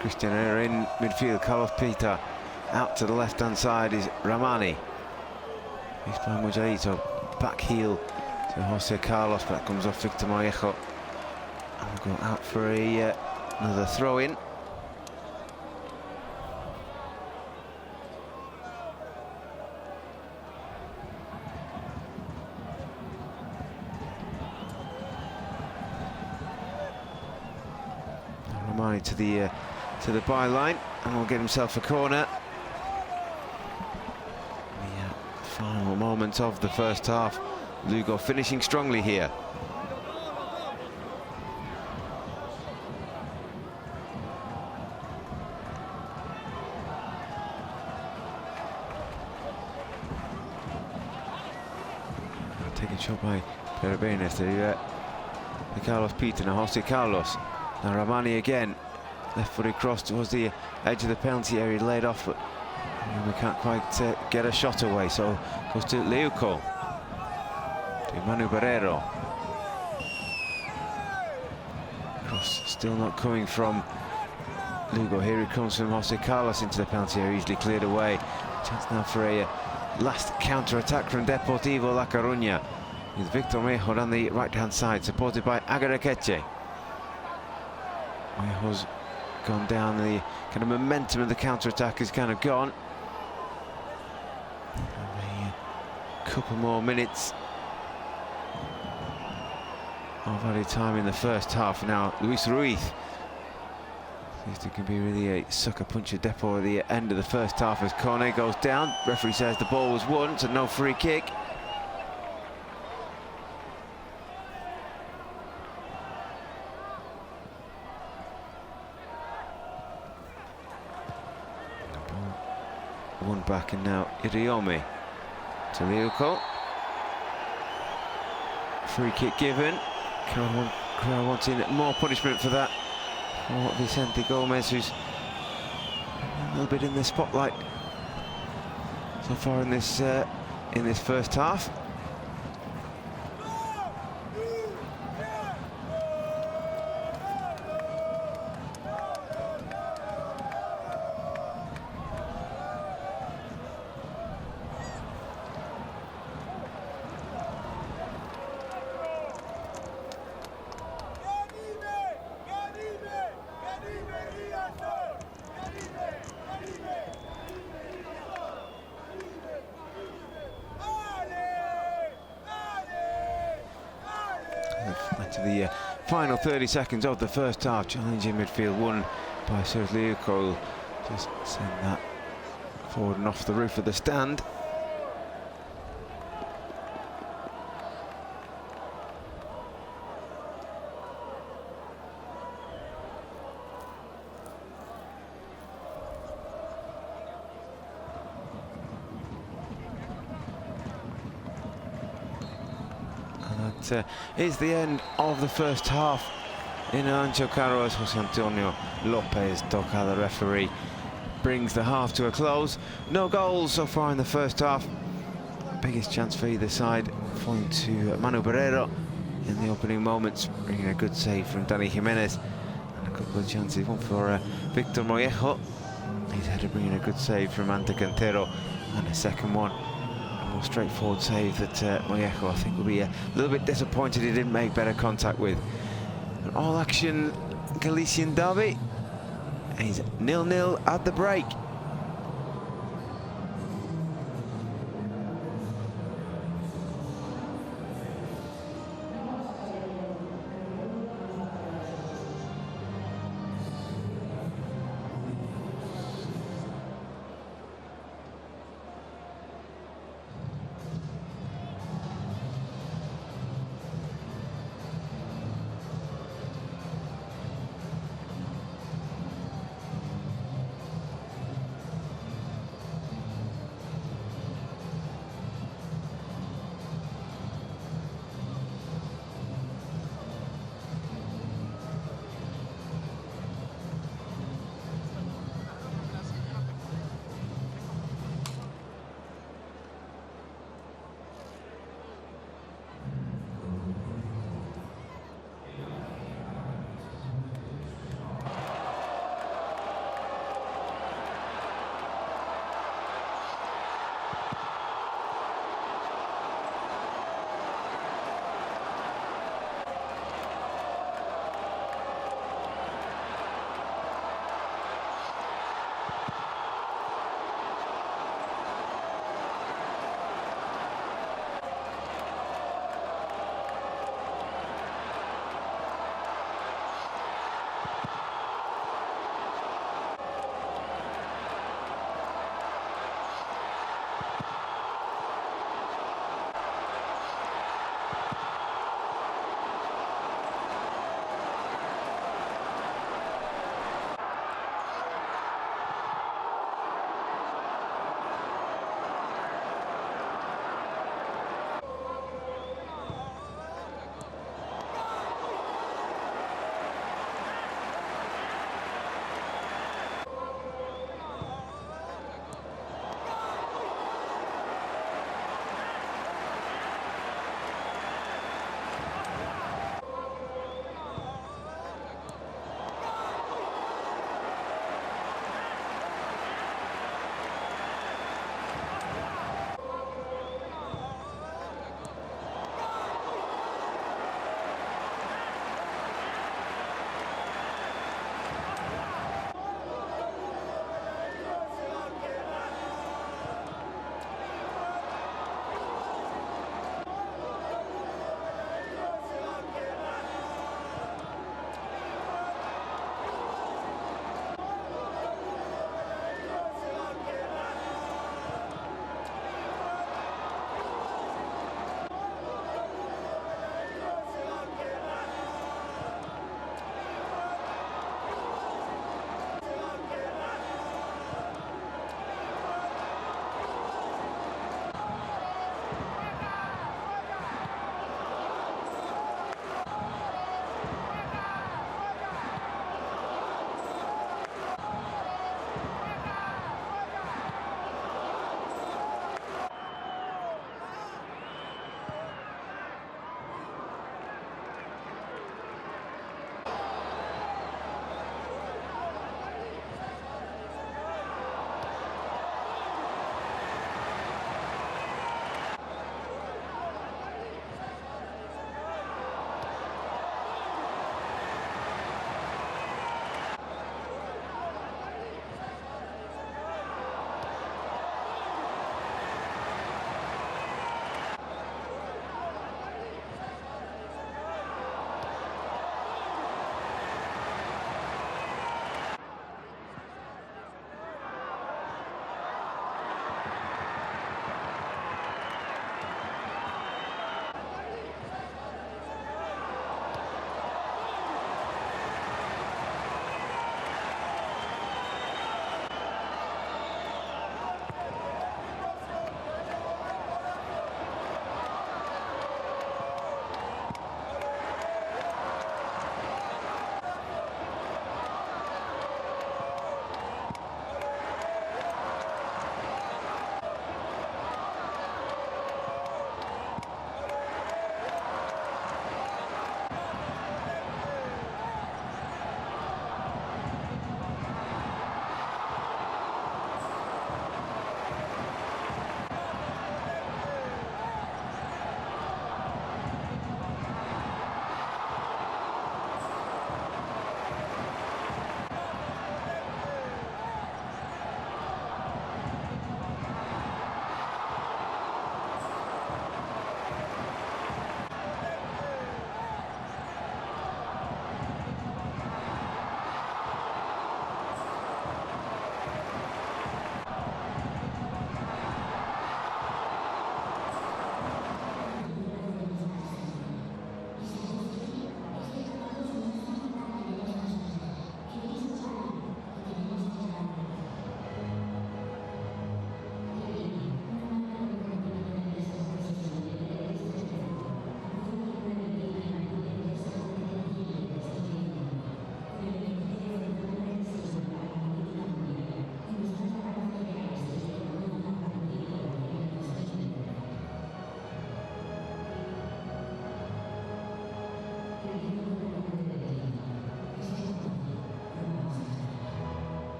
Cristiano in midfield. Carlos Pita out to the left hand side is Ramani. He's playing Mujahito, back heel to Jose Carlos, but that comes off Victor Mollejo. And we'll go out for another throw in. Ramani to the byline, and will get himself a corner. The final moments of the first half. Lugo finishing strongly here. Taking shot by Perebenes to Carlos Pita, now Jose Carlos. Now Ramani again. Left footed cross towards the edge of the penalty area, laid off, but we can't quite get a shot away, so goes to Leuco, to Manu Barrero. Cross still not coming from Lugo. Here he comes from Jose Carlos into the penalty area, easily cleared away. Chance now for a last counter-attack from Deportivo La Coruña, with Victor Mollejo on the right-hand side, supported by Agarakeche. Mollejo's gone down, the kind of momentum of the counter-attack is kind of gone. A couple more minutes of added time in the first half. Now Luis Ruiz seems to can be really a sucker puncher Depor at the end of the first half as Cornet goes down. Referee says the ball was won, so no free kick. One back, and now Iriome to Leuco. Free kick given. Crowd wanting more punishment for that. Oh, Vicente Gomez, who's a little bit in the spotlight so far in this first half. To the final 30 seconds of the first half, challenging midfield won by Serge Leuco. Just send that forward and off the roof of the stand. Is the end of the first half in Anchokaro as Jose Antonio Lopez toca the referee. brings the half to a close. No goals so far in the first half. Biggest chance for either side falling to Manu Barrero in the opening moments, bringing a good save from Dani Jimenez. And a couple of chances, one for Victor Mollejo. His header bringing a good save from Ante Cantero, and a second one. A more straightforward save that Mollejo, I think, will be a little bit disappointed he didn't make better contact with. An all-action Galician derby. He's 0-0 at the break.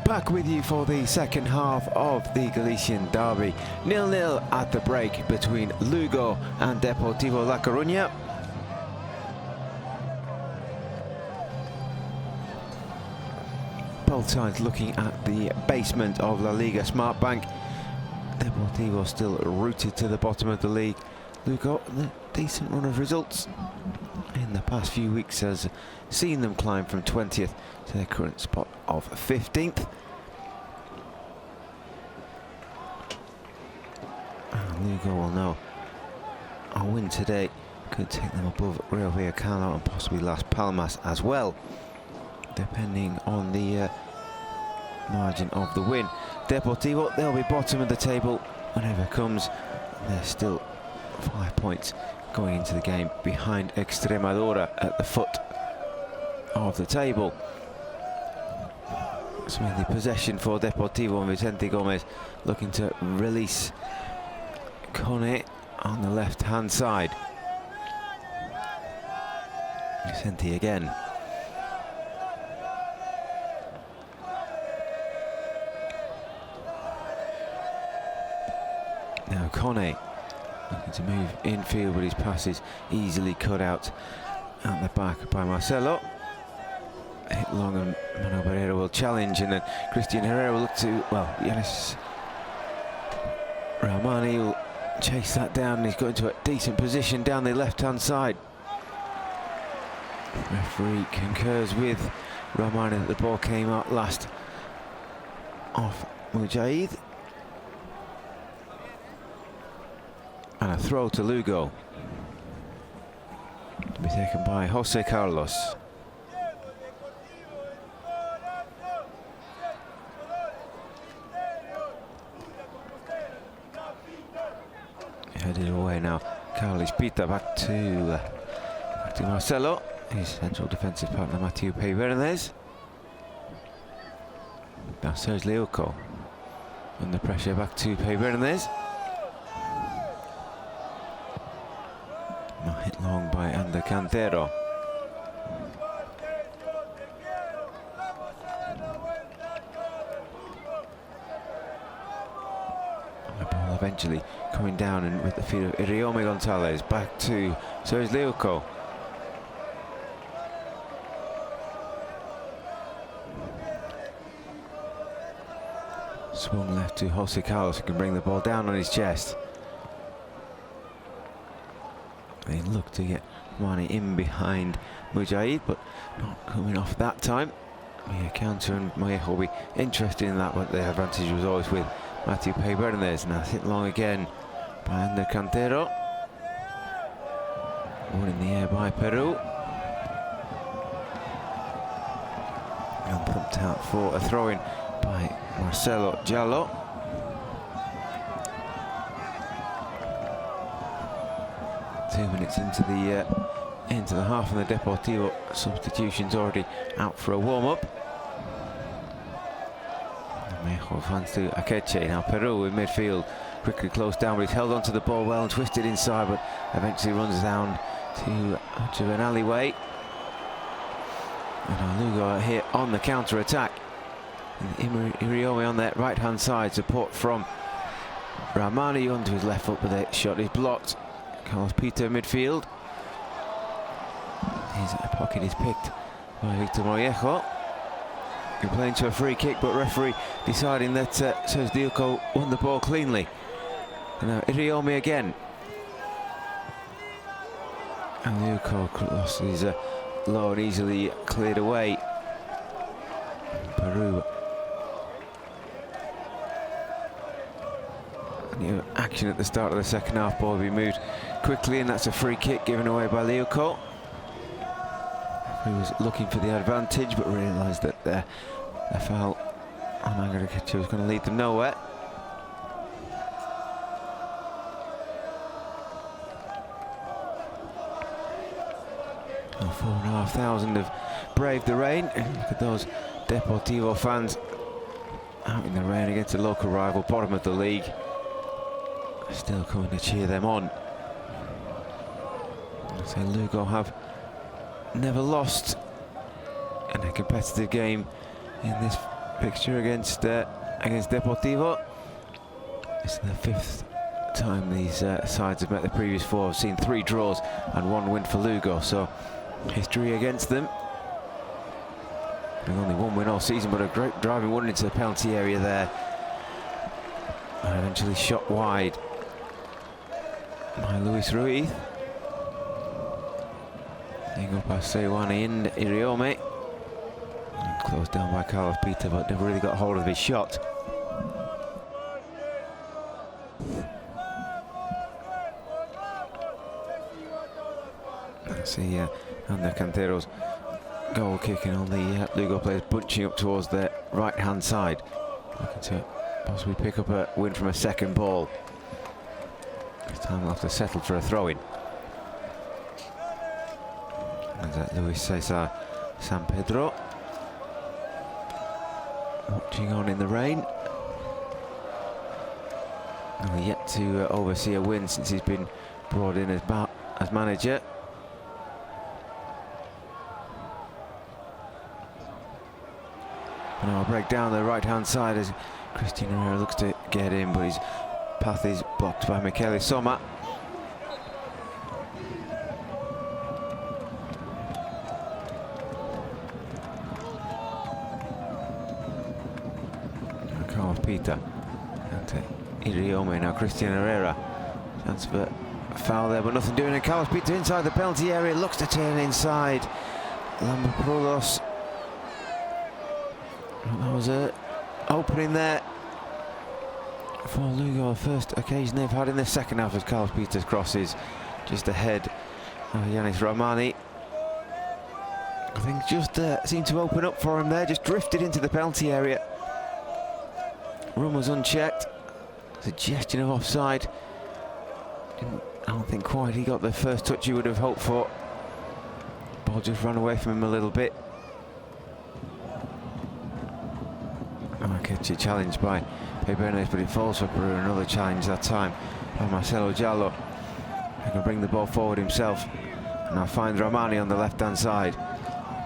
Back with you for the second half of the Galician derby. 0-0 at the break between Lugo and Deportivo La Coruña. Both sides looking at the basement of La Liga Smart Bank. Deportivo still rooted to the bottom of the league. Lugo, a decent run of results in the past few weeks has seen them climb from 20th to their current spot of 15th. And Lugo will know a win today could take them above Rio Vallecano and possibly Las Palmas as well, depending on the margin of the win. Deportivo, they'll be bottom of the table whenever it comes. They're still 5 points going into the game behind Extremadura at the foot of the table. So in the possession for Deportivo, and Vicente Gomez looking to release Conte on the left hand side. Vicente again. Now Conte looking to move infield, but his pass is easily cut out at the back by Marcelo. Hit long and Manuel Barrera will challenge, and then Christian Herrera will look to, well, Yanis Rahmani will chase that down, and he's got into a decent position down the left hand side. Referee concurs with Rahmani that the ball came out last off Mujahid. And a throw to Lugo to be taken by Jose Carlos. Headed away now. Carlos Pita back to Marcelo. His central defensive partner Mathieu Peybernes. Now Serge Leuco under pressure, back to Peybernes. Not hit long by Ander Cantero. The ball eventually coming down, and with the feet of Iriome Gonzalez, back to Serge Leuco. Swung left to Jose Carlos, who can bring the ball down on his chest. They look to get Mane in behind Mujahid, but not coming off that time. Mia counter, and Moyejo will be interested in that, but the advantage was always with Mathieu Peybernes. Now hit long again by Ander Cantero. One in the air by Peru. And pumped out for a throw-in by Marcelo Giallo. Two minutes into the half, and the Deportivo substitutions already out for a warm-up. Mejo fans to Akeche. Now Peru in midfield, quickly closed down, but he's held onto the ball well and twisted inside, but eventually runs down to an alleyway. And Lugo here on the counter-attack. And Iriome on that right-hand side, support from Rahmani onto his left foot, but the shot is blocked. Carlos Pita midfield. His pocket is picked by Victor Moyejo. He's playing to a free kick, but referee deciding that Serge Leuco won the ball cleanly. And now Iriome again. And Leuco lost his low and easily cleared away. Peru. New action at the start of the second half. Ball will be moved quickly, and that's a free kick given away by Leuco. He was looking for the advantage, but realised that the foul on Akeche was going to lead them nowhere. Well, 4,500 have braved the rain, and look at those Deportivo fans out in the rain against a local rival, bottom of the league. Still coming to cheer them on. So Lugo have never lost in a competitive game in this fixture against Deportivo. It's the 5th time these sides have met the previous 4. I've seen 3 draws and 1 win for Lugo, so history against them. With only 1 win all season, but a great driving one into the penalty area there. And eventually shot wide by Luis Ruiz. Being up by Sewani and Iriome. Closed down by Carlos Peter, but never really got hold of his shot. Let's see Ander Cantero's goal kick, and all the Lugo players bunching up towards their right-hand side, looking to possibly pick up a win from a second ball. This time we'll have to settle for a throw-in. And Luis Cesar San Pedro watching on in the rain. And yet to oversee a win since he's been brought in as manager. And I'll break down the right-hand side as Christian Herrera looks to get in, but his path is blocked by Michele Somma. Carlos Peter and Iriome, now Christian Herrera. Chance for a foul there, but nothing doing. And Carlos Peter inside the penalty area, looks to turn inside. Lamprolos. That was an opening there for Lugo. First occasion they've had in the second half as Carlos Peters crosses just ahead of Yanis Romani. I think just seemed to open up for him there, just drifted into the penalty area. Run was unchecked. Suggestion of offside. I don't think quite he got the first touch you would have hoped for. Ball just ran away from him a little bit. Catch it challenged by Pebernes, but it falls for Peru. Another challenge that time by Marcelo Giallo, who can bring the ball forward himself. And now finds Romani on the left-hand side.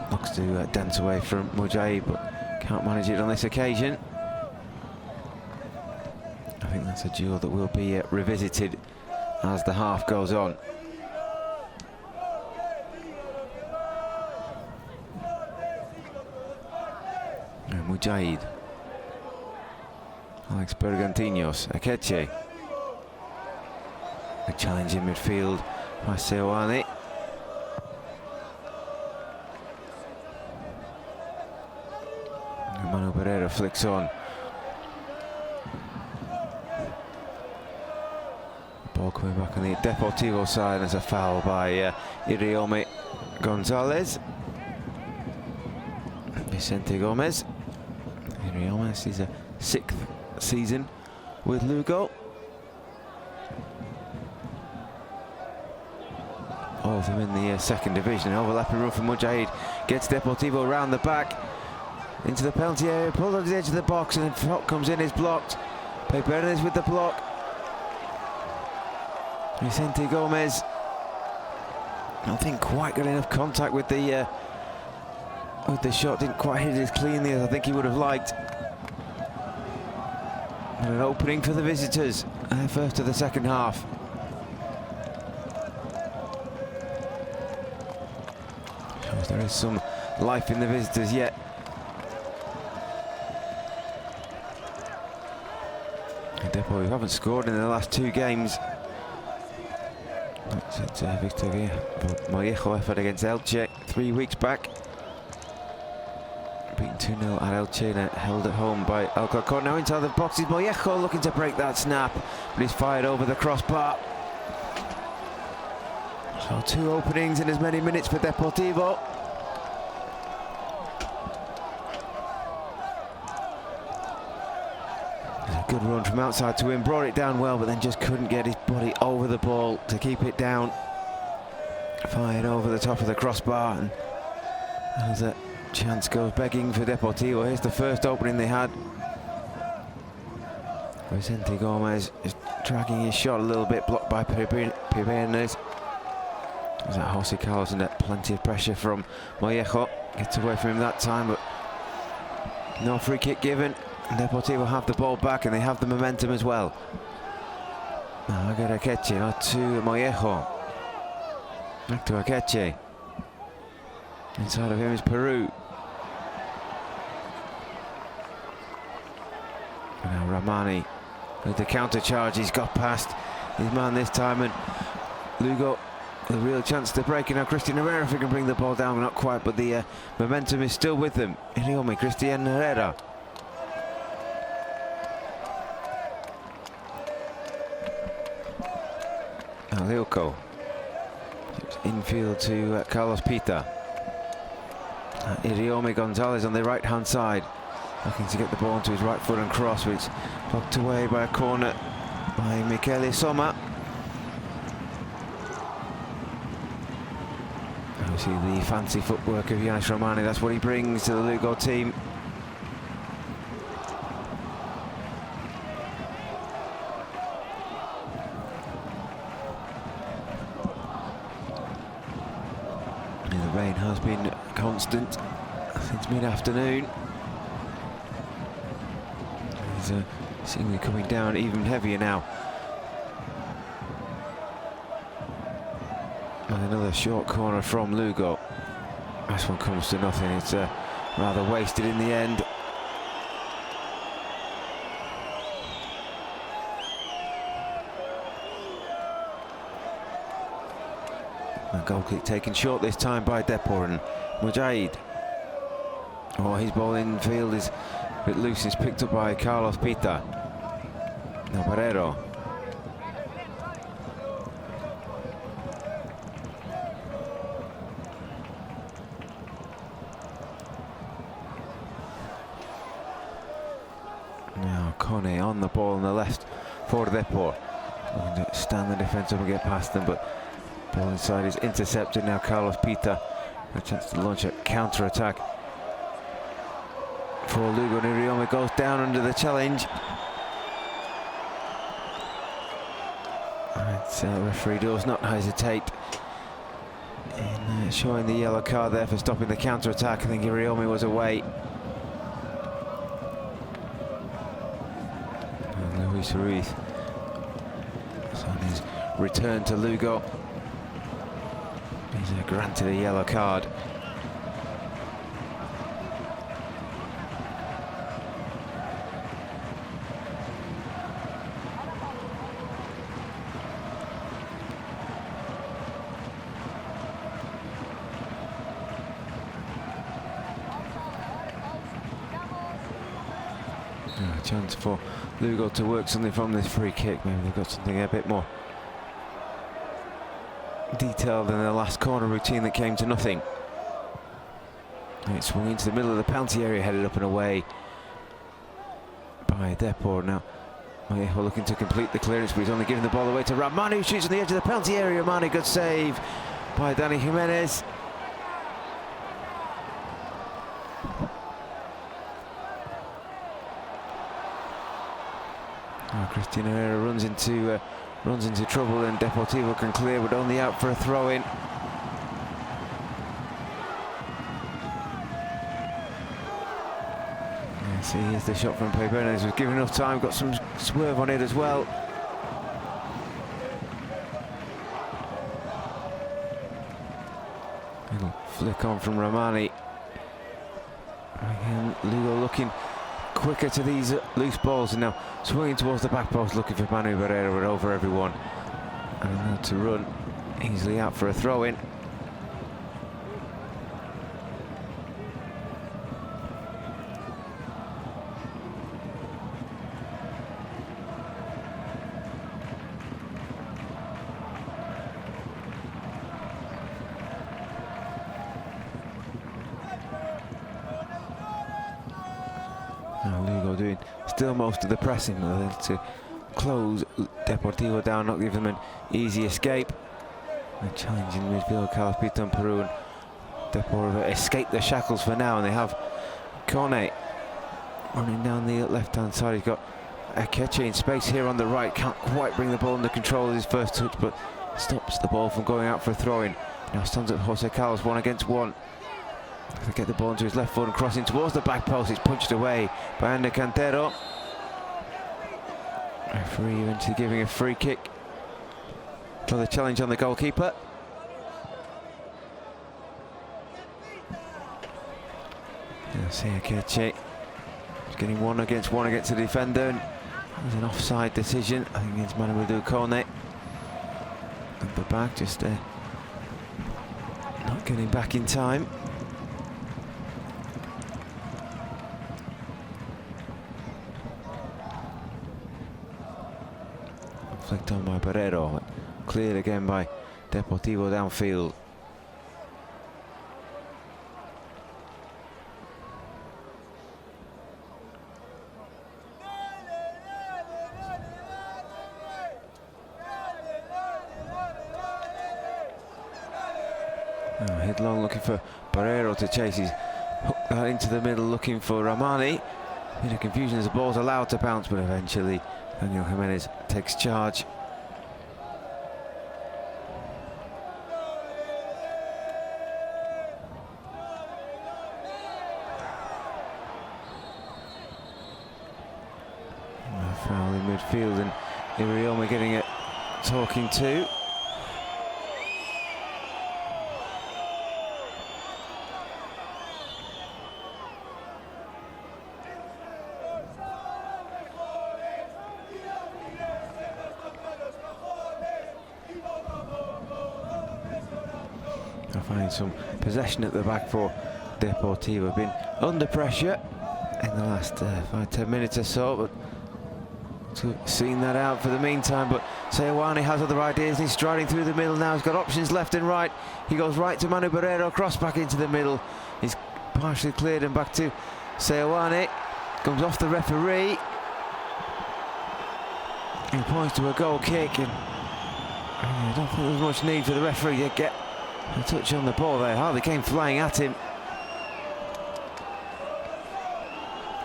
Looks to dance away from Mujahid, but can't manage it on this occasion. I think that's a duel that will be revisited as the half goes on. And Mujahid. Alex Bergantinos, Akeche. A challenge in midfield by Sewani. Manu Pereira flicks on. Ball coming back on the Deportivo side as a foul by Iriome Gonzalez. Vicente Gomez. Iriome is a 6th season with Lugo. All of them in the second division. Overlapping run from Mujahid gets Deportivo round the back into the penalty area, pulled on the edge of the box, and then shot comes in, is blocked. Pebernes with the block. Vicente Gomez, I think, quite got enough contact with the shot. Didn't quite hit it as cleanly as I think he would have liked. And an opening for the visitors, first of the second half. Shows there is some life in the visitors yet. Depo, who haven't scored in the last 2 games. That's Victor Mollejo effort against Elche 3 weeks back. Beaten 2-0 at Elche, held at home by Alcorcón. Now inside the box is Mollejo, looking to break that snap, but he's fired over the crossbar. So 2 openings in as many minutes for Deportivo. A good run from outside to him, brought it down well, but then just couldn't get his body over the ball to keep it down. Fired over the top of the crossbar, and as a chance goes begging for Deportivo. Here's the first opening they had. Vicente Gomez is dragging his shot a little bit, blocked by Pebernes. There's that Jose Carlos under plenty of pressure from Mollejo. Gets away from him that time, but No free kick given. Deportivo have the ball back and they have the momentum as well. Now Aguirre Akeche, not to Mollejo. Back to Akeche. Inside of him is Peru. And now Ramani with the counter charge. He's got past his man this time, and Lugo with a real chance to break it. Now Christian Herrera, if he can bring the ball down, not quite, but the momentum is still with them. Iriomi, Christian Herrera. Now Leoco. Infield to Carlos Pita. Iriomi Gonzalez on the right hand side, looking to get the ball onto his right foot and cross, which blocked away by a corner by Michele Somma. You see the fancy footwork of Yanis Romani. That's what he brings to the Lugo team. The rain has been constant since mid-afternoon. It's seemingly coming down even heavier now. And another short corner from Lugo. This one comes to nothing. It's rather wasted in the end. A goal kick taken short this time by Depor, and Mujahid. Oh, his ball in field is a bit loose. It's picked up by Carlos Pita. Now Barrero. Now Kone on the ball on the left for Depor. Looking to stand the defence up and get past them, but ball inside is intercepted. Now Carlos Pita, a chance to launch a counter-attack for Lugo. Iriomi goes down under the challenge. And referee does not hesitate in showing the yellow card there for stopping the counter-attack. I think Iriomi was away. And Luis Ruiz on his return to Lugo. He's granted a yellow card. A chance for Lugo to work something from this free kick. Maybe they've got something a bit more detailed than the last corner routine that came to nothing. And it swung into the middle of the penalty area, headed up and away by Depor. Now we're looking to complete the clearance, but he's only giving the ball away to Ramani, who shoots on the edge of the penalty area. Ramani, good save by Dani Jimenez. Christian Herrera runs into trouble, and Deportivo can clear, but only out for a throw-in. See, here's the shot from Pebenes. Was given enough time, got some swerve on it as well. Little flick on from Ramani. Again, Lugo looking quicker to these loose balls, and now swinging towards the back post, looking for Manu Barrera, but over everyone. And now to run easily out for a throw-in. Now Lugo doing still most of the pressing to close Deportivo down, not give them an easy escape. And challenging midfield, Carlos Pita and Peru, and Deportivo escape the shackles for now, and they have Kone running down the left-hand side. He's got Akeche in space here on the right, can't quite bring the ball under control of his first touch, but stops the ball from going out for a throw-in. Now stands up Jose Carlos, 1 against 1. To get the ball into his left foot and crossing towards the back post. It's punched away by Ander Cantero. Referee eventually giving a free kick for the challenge on the goalkeeper. Akeche is getting one against the defender. And it was an offside decision, I think, against Mamadou Kone. At the back, just not getting back in time. Flicked on by Barrero, cleared again by Deportivo downfield. Headlong looking for Barrero to chase. He's hooked that into the middle looking for Ramani. Bit of confusion as the ball's allowed to bounce, but eventually Daniel Jimenez takes charge. A foul in midfield and Irioma getting it talking to. Find some possession at the back for Deportivo. Been under pressure in the last 5-10 minutes or so, but seen that out for the meantime. But Seoane has other ideas. He's striding through the middle now. He's got options left and right. He goes right to Manu Barrero, cross back into the middle. He's partially cleared and back to Seoane. Comes off the referee. He points to a goal kick, and I don't think there's much need for the referee to get a touch on the ball there. Hardly came flying at him.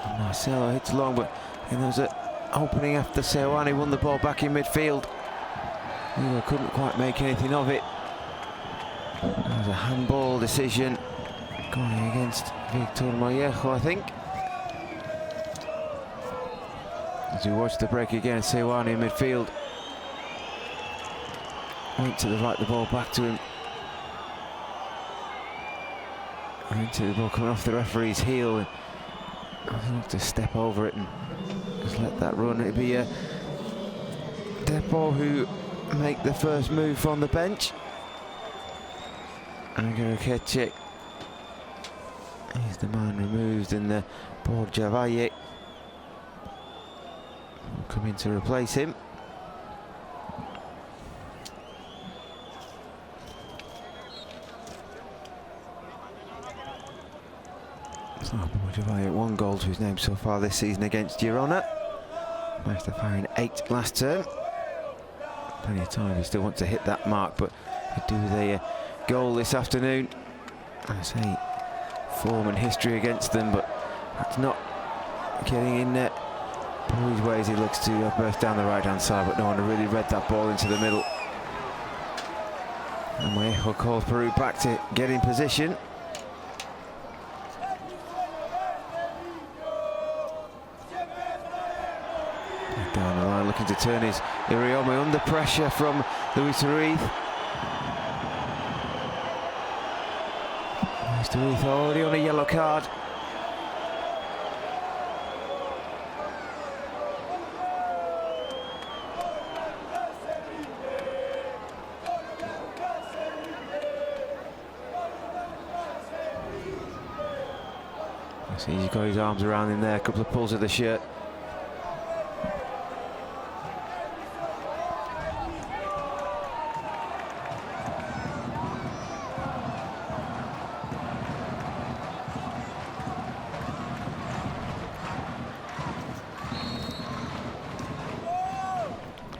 And Marcelo hits long, but there was an opening after Seoane won the ball back in midfield. Lugo couldn't quite make anything of it. There was a handball decision going against Victor Mollejo, I think. As we watch the break again, Seoane in midfield. Went to the right, the ball back to him. Into the ball coming off the referee's heel, and I have to step over it and just let that run. It'd be Depo who make the first move from the bench. Akeche, he's the man removed, and the Borjavaye will come in to replace him. Borjavaye, 1 goal to his name so far this season against Girona. Managed to fire in 8 last term. Plenty of time, he still wants to hit that mark, but he'd do with a goal this afternoon. I say form and history against them, but that's not getting in there. Peru's way as he looks to burst down the right hand side, but no one really read that ball into the middle. And Mollejo calls Peru back to get in position. Down the line, looking to turn his Irioma under pressure from Luis Ruiz. Luis Ruiz already on a yellow card. See, he's got his arms around him there, a couple of pulls at the shirt.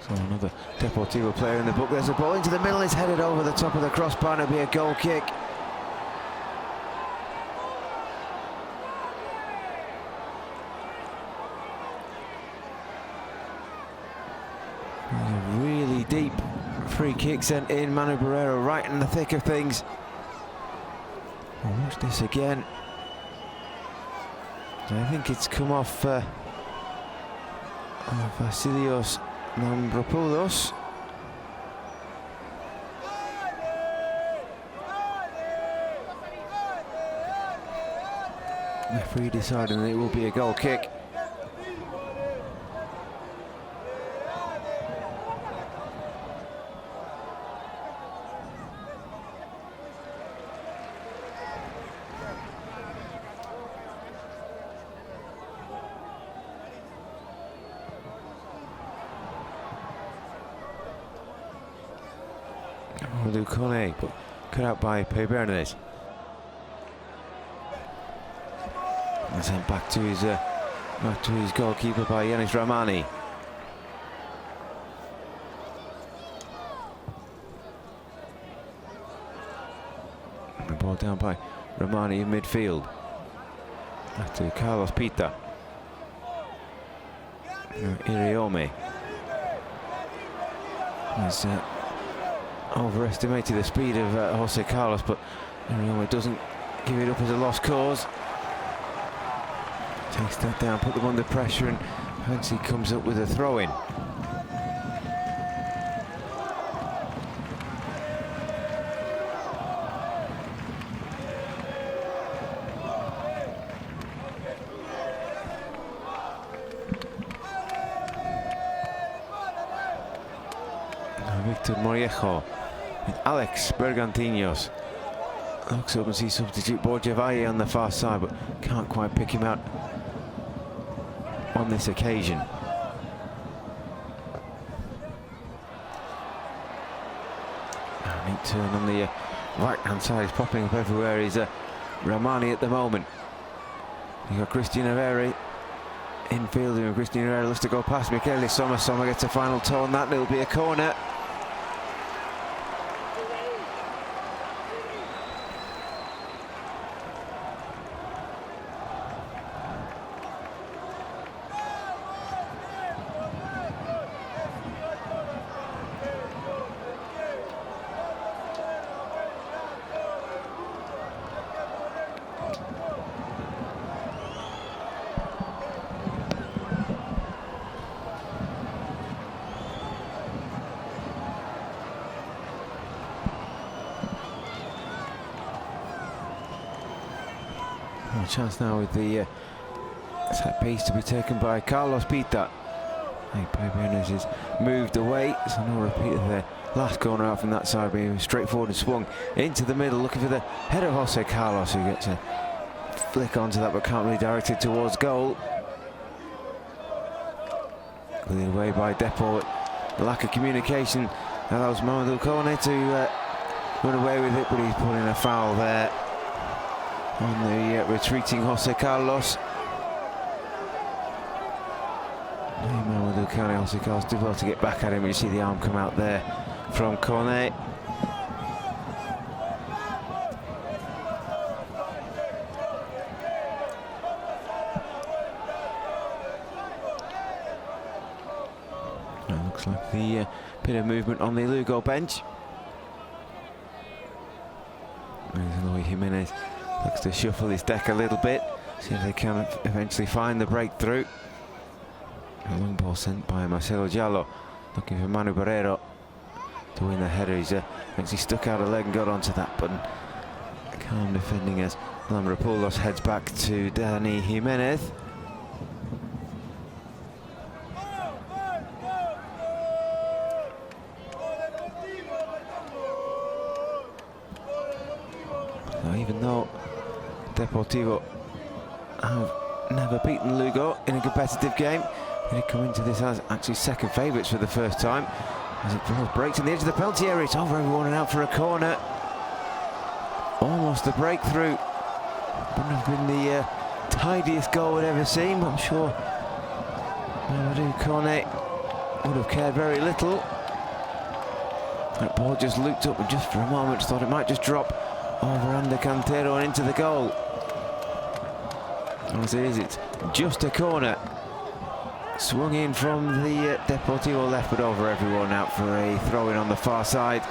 So another Deportivo player in the book. There's a ball into the middle, it's headed over the top of the crossbar, and it'll be a goal kick. A really deep free kick sent in. Manu Barrero right in the thick of things. Well, watch this again. I think it's come off Vasilios Nambropoulos. Referee deciding that it will be a goal kick. Konakry, but cut out by Bernardes. And sent back to his goalkeeper by Yanis Rahmani. The ball down by Rahmani in midfield. Back to Carlos Pita. Iriome has overestimated the speed of Jose Carlos, but Iriome doesn't give it up as a lost cause. Takes that down, put them under pressure, and eventually comes up with a throw-in. Victor Moriejo with Alex Bergantinos. Looks up and sees substitute Borja Valle on the far side, but can't quite pick him out on this occasion. Neat turn on the right hand side, is popping up everywhere. He's Rahmani at the moment. You got Christian Herrera infield, and Christian Herrera looks to go past Michele Sommer. Sommer gets a final toe on that, and it'll be a corner. Chance now with the set piece to be taken by Carlos Pita. Bernardes has moved away, so no repeat of the last corner out from that side, being straightforward and swung into the middle, looking for the head of Jose Carlos, who gets a flick onto that but can't really direct it towards goal. Cleared away by Depot. The lack of communication allows Mamadou Kone to run away with it, but he's pulling a foul there on the retreating Jose Carlos. Mamadou Kone, Jose Carlos did well to get back at him, and you see the arm come out there from Kone. It looks like the bit of movement on the Lugo bench. There's Eloy Jimenez. Looks to shuffle his deck a little bit, see if they can eventually find the breakthrough. A long ball sent by Marcelo Giallo, looking for Manu Barrero to win the header. He's actually stuck out a leg and got onto that, but calm defending as Nambropoulos heads back to Dani Jimenez. Even though Deportivo have never beaten Lugo in a competitive game, they come into this as actually second favourites for the first time. As it breaks on the edge of the penalty area, it's over everyone and out for a corner. Almost a breakthrough. Wouldn't have been the tidiest goal we'd ever seen, but I'm sure Mamadou Kone would have cared very little. That ball just looked up and just for a moment thought it might just drop over under Cantero and into the goal. As it is, it's just a corner. Swung in from the Deportivo left, but over everyone out for a throw-in on the far side.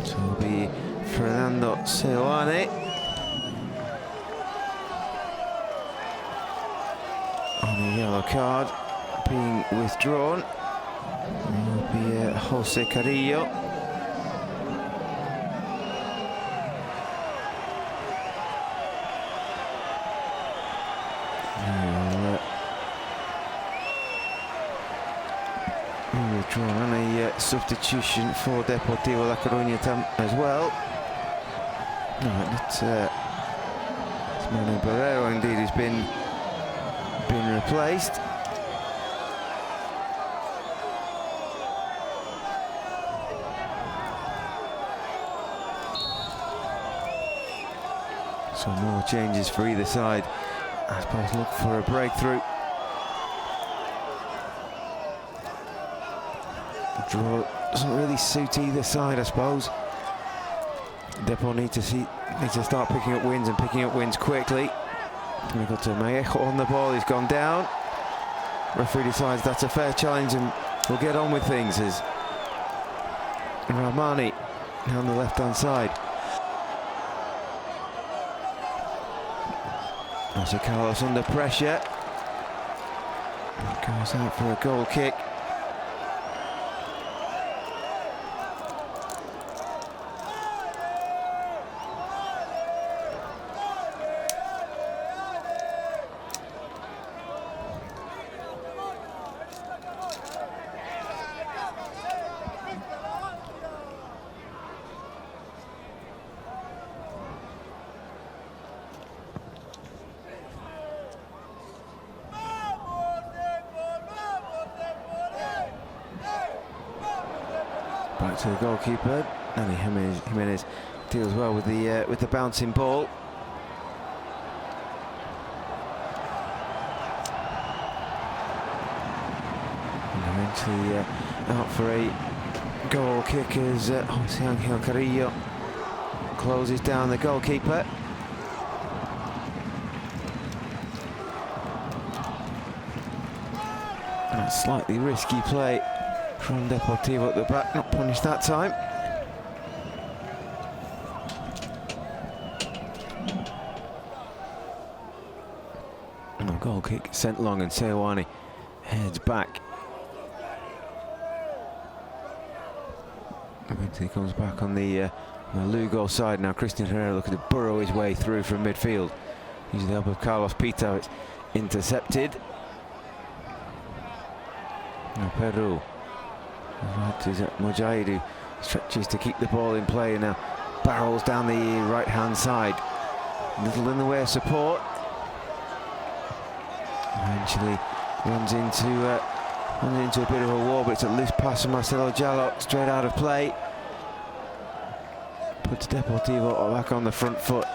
So it'll be Fernando Seoane on a yellow card being withdrawn. It will be Jose Carrillo. Withdrawn and a substitution for Deportivo La Coruña as well. Right, it's Manu Barrero indeed who's been replaced. So more changes for either side. I suppose look for a breakthrough. Draw doesn't really suit either side, I suppose. Depot need to start picking up wins and picking up wins quickly. We've got to Mayotte on the ball. He's gone down. Referee decides that's a fair challenge and we'll get on with things as Rahmani on the left-hand side. Also Carlos under pressure. Goes out for a goal kick. Back to the goalkeeper. Dani Jimenez deals well with the bouncing ball. And eventually out for a goal kick as Jose Angel Carrillo closes down the goalkeeper. And a slightly risky play from Deportivo at the back, not punished that time. And a goal kick sent long and Seoane heads back. Eventually comes back on the Lugo side now. Christian Herrera looking to burrow his way through from midfield. Using the help of Carlos Pita, it's intercepted. Now Peru. Right, is Mujahid who stretches to keep the ball in play and now barrels down the right-hand side. Little in the way of support. Eventually runs into a bit of a wall, but it's a loose pass from Marcelo Jallo, straight out of play. Puts Deportivo back on the front foot.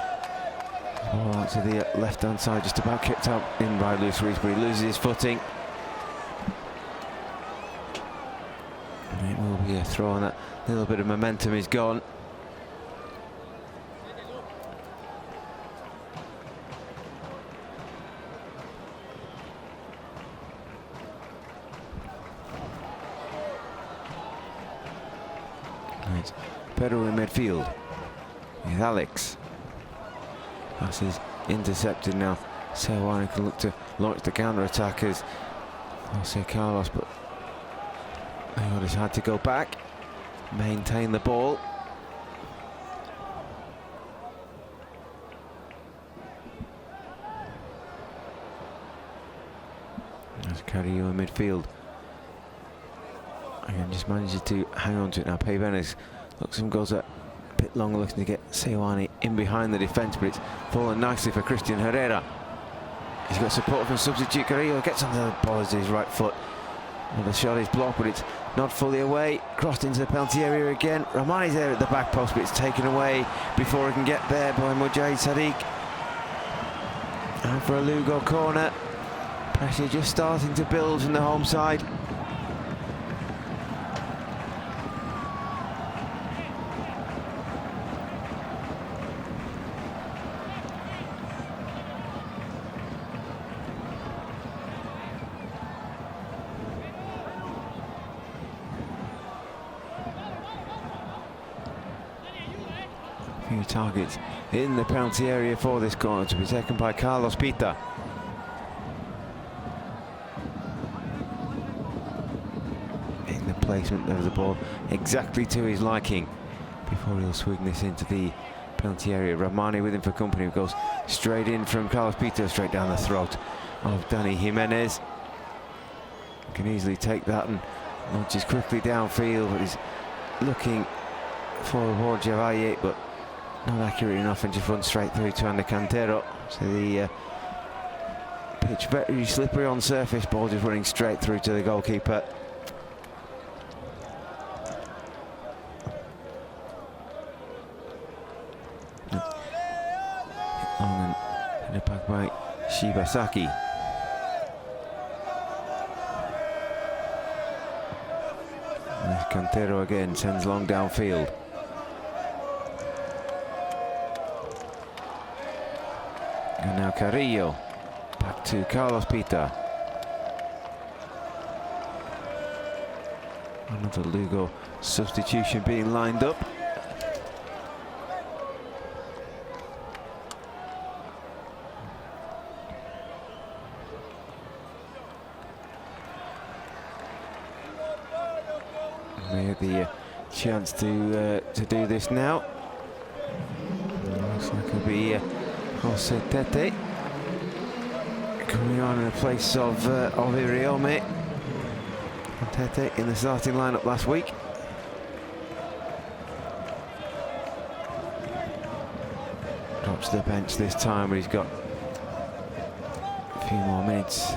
Ball out to the left-hand side, just about kicked up in by Luis Ruiz, but he loses his footing. It will be a throw, and that little bit of momentum is gone. Right. Peru in midfield with Alex. Pass is intercepted now. Seoane can look to launch the counter-attack as Jose Carlos, but Mayotte had to go back, maintain the ball. There's Carrillo in midfield. Again, just manages to hang on to it now. Peyvenes looks and goes a bit longer, looking to get Seoane in behind the defence, but it's fallen nicely for Christian Herrera. He's got support from substitute Carrillo, gets on the ball with his right foot. Well, the shot is blocked, but it's not fully away. Crossed into the penalty area again. Rahmani's there at the back post, but it's taken away before he can get there by Mujahid Sadiq. And for a Lugo corner. Pressure just starting to build from the home side. New targets in the penalty area for this corner to be taken by Carlos Pita. In the placement of the ball exactly to his liking before he'll swing this into the penalty area. Rahmani with him for company, who goes straight in from Carlos Pita, straight down the throat of Danny Jimenez. Can easily take that and launches quickly downfield, but he's looking for Borja Valle, but not accurate enough, and just runs straight through to Ander Cantero. So the pitch very slippery on surface, ball just running straight through to the goalkeeper. Long and headed back by Shibasaki. Cantero again sends long downfield. And now Carrillo back to Carlos Pita. Another Lugo substitution being lined up. They had the chance to do this now. Looks like it'll be Jose Tete coming on in the place of Iriome. Tete in the starting lineup last week. Drops to the bench this time, but he's got a few more minutes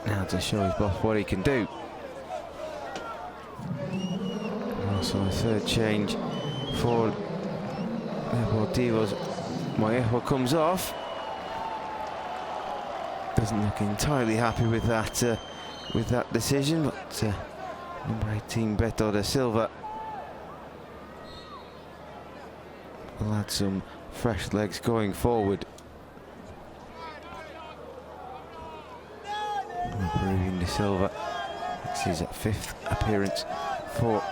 now to show his boss what he can do. Also a third change for Deportivo's. Moejo comes off. Doesn't look entirely happy with that decision, but number 18 Beto da Silva will add some fresh legs going forward. Peruvian da Silva, this is his 5th appearance for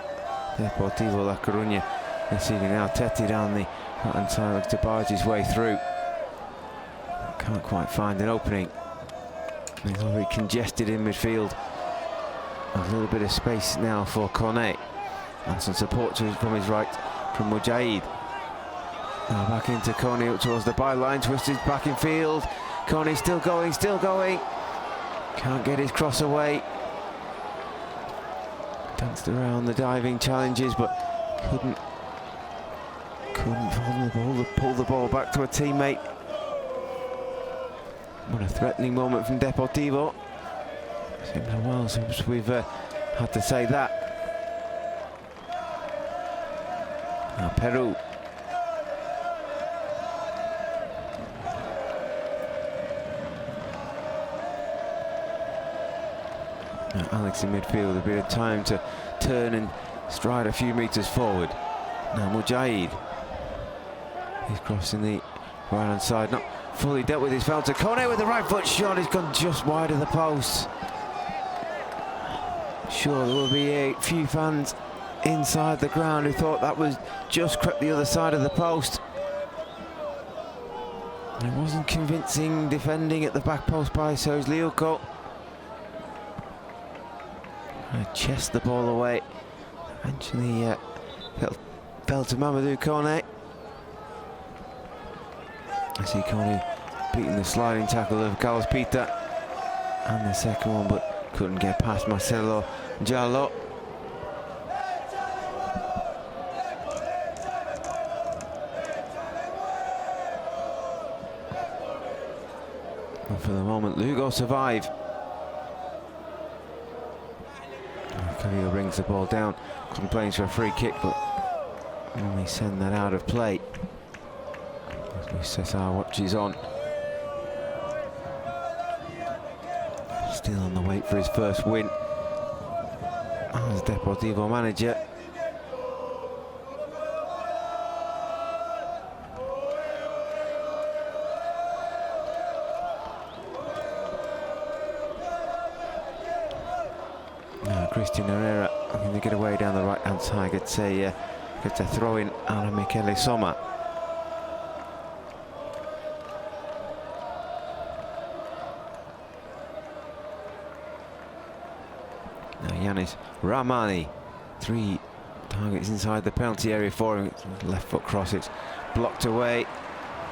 Deportivo La Coruña this evening. Now Tete down the right-hand side, looks to barge his way through. Can't quite find an opening. He's already congested in midfield. A little bit of space now for Kone. And some support from his right from Mujaid. Now back into Kone up towards the byline, twisted back in field. Kone still going, still going. Can't get his cross away. Danced around the diving challenges, but couldn't pull the ball back to a teammate. What a threatening moment from Deportivo. It's been a while since we've had to say that. Now Peru. Now Alex in midfield, a bit of time to turn and stride a few metres forward. Now Mujaid. He's crossing the right-hand side, not fully dealt with his foul to Kone with the right foot shot. He's gone just wide of the post. Sure, there will be a few fans inside the ground who thought that was just crept the other side of the post. It wasn't convincing defending at the back post by Soz Liuko. Chest the ball away. Eventually fell to Mamadou Kone. I see Kone beating the sliding tackle of Carlos Pita and the second one, but couldn't get past Marcelo Jallo. And for the moment, Lugo survive. Carrillo brings the ball down, complains for a free kick, but only send that out of play. Cesar watches on. Still on the wait for his first win as Deportivo manager. Now Christian Herrera looking to get away down the right-hand side. Gets Gets a throw in out of Michele Somma. Now Yanis Rahmani, 3 targets inside the penalty area for him. Left foot cross, it's blocked away.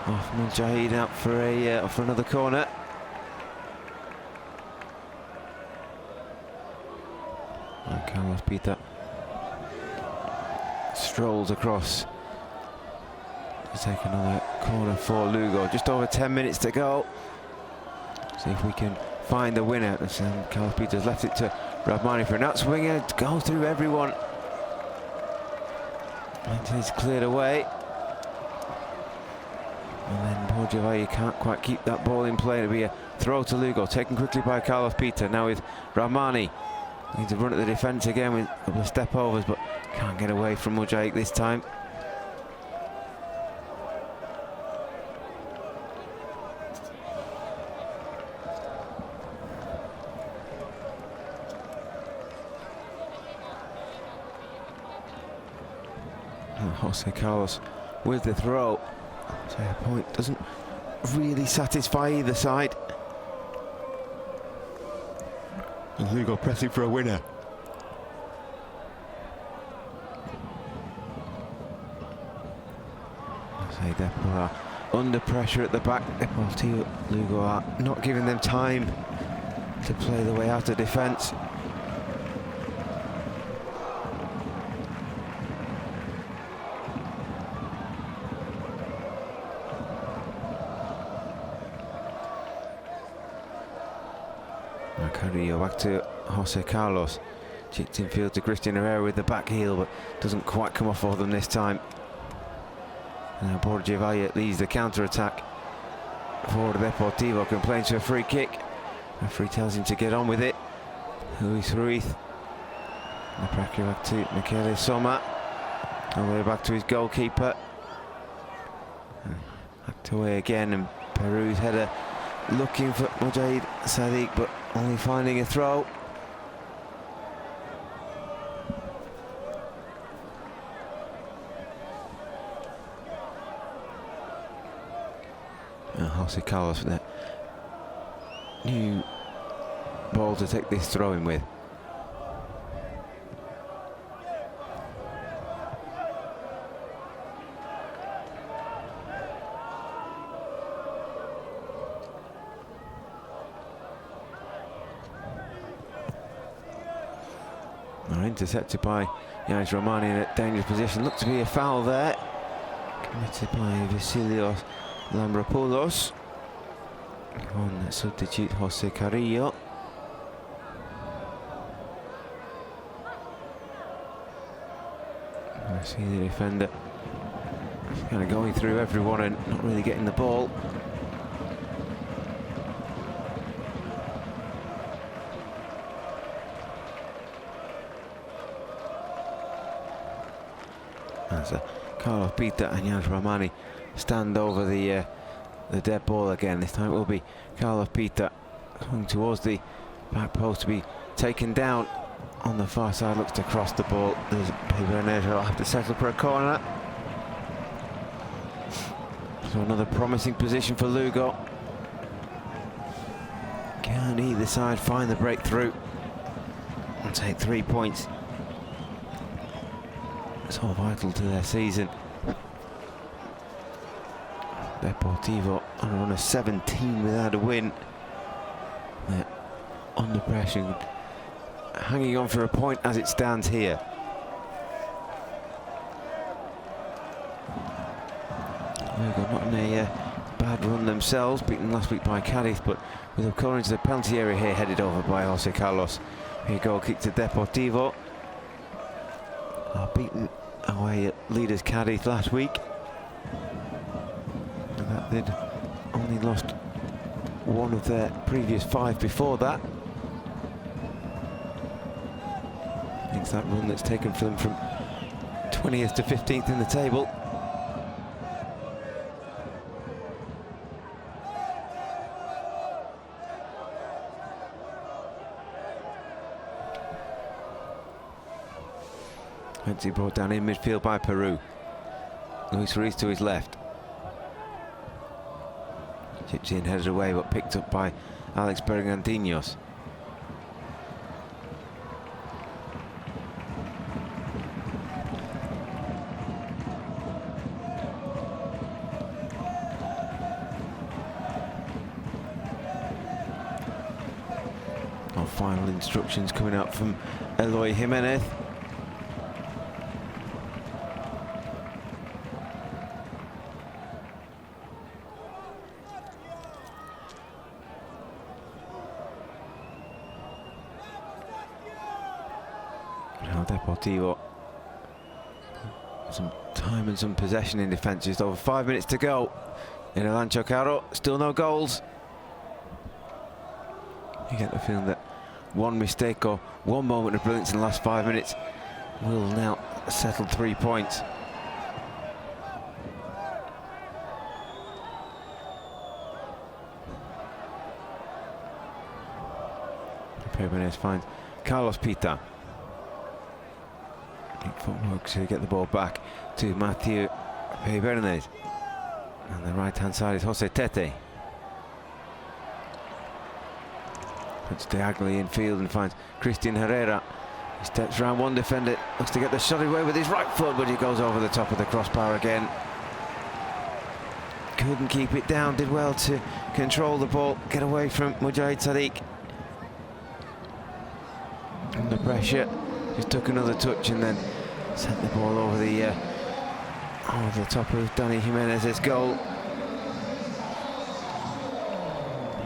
Off Mujahid out for another corner. And Carlos Pita strolls across to take another corner for Lugo. Just over 10 minutes to go. See if we can find the winner. Carlos Pita's left it to Rahmani for an outswinger. Goes through everyone. And it's cleared away. And then Borjavai can't quite keep that ball in play. It'll be a throw to Lugo, taken quickly by Carlos Pita. Now with Rahmani. Needs to run at the defence again with a couple of step overs, but can't get away from Mujahid this time. And Jose Carlos with the throw. So a point doesn't really satisfy either side. And Lugo pressing for a winner. Say Deportivo are under pressure at the back. Deportivo Lugo are not giving them time to play the way out of defence. Carrillo back to Jose Carlos. Chipped in field to Christian Herrera with the back heel, but doesn't quite come off for them this time. Now Borjavai leads the counter-attack for Deportivo, complains for a free kick. Referee tells him to get on with it. Luis Ruiz. Back to Michele Somma. All the way back to his goalkeeper. Back away again, and Peru's header looking for Mujahid Sadiq, but only finding a throw. Jose Carlos with that new ball to take this throw in with. Intercepted by Yanis Rahmani in a dangerous position. Looked to be a foul there, committed by Vasilios Lambropoulos. On substitute Jose Carrillo. I see the defender kind of going through everyone and not really getting the ball. As Carlos Pita and Yanis Rahmani stand over the dead ball again. This time it will be Carlos Pita coming towards the back post to be taken down on the far side. Looks to cross the ball. There's Pedro Neto will have to settle for a corner. So another promising position for Lugo. Can either side find the breakthrough and take 3 points? It's all vital to their season. Deportivo on a run of 17 without a win. They're under pressure, hanging on for a point as it stands here. Lugo not in a bad run themselves, beaten last week by Cadiz, but with a corner into the penalty area here, headed over by Jose Carlos. Here, goal kick to Deportivo. Beaten away at leaders Cadiz last week. And that they'd only lost one of their previous 5 before that. It's that run that's taken for them from 20th to 15th in the table. Eventually brought down in midfield by Peru. Luis Ruiz to his left. Chips in, headed away, but picked up by Alex Bergantinos. Final instructions coming out from Eloy Jimenez. Now Deportivo, some time and some possession in defence. Just over 5 minutes to go in El Ancho Carro. Still no goals. You get the feeling that one mistake or one moment of brilliance in the last 5 minutes will now settle 3 points. Pebenez finds Carlos Pita. Big footwork to get the ball back to Mathieu Pebenez. On the right hand side is Jose Tete. Puts diagonally infield and finds Christian Herrera. He steps around one defender, looks to get the shot away with his right foot, but he goes over the top of the crossbar again. Couldn't keep it down, did well to control the ball, get away from Mujahid Sadiq. Under pressure, just took another touch and then sent the ball over the top of Dani Jimenez's goal.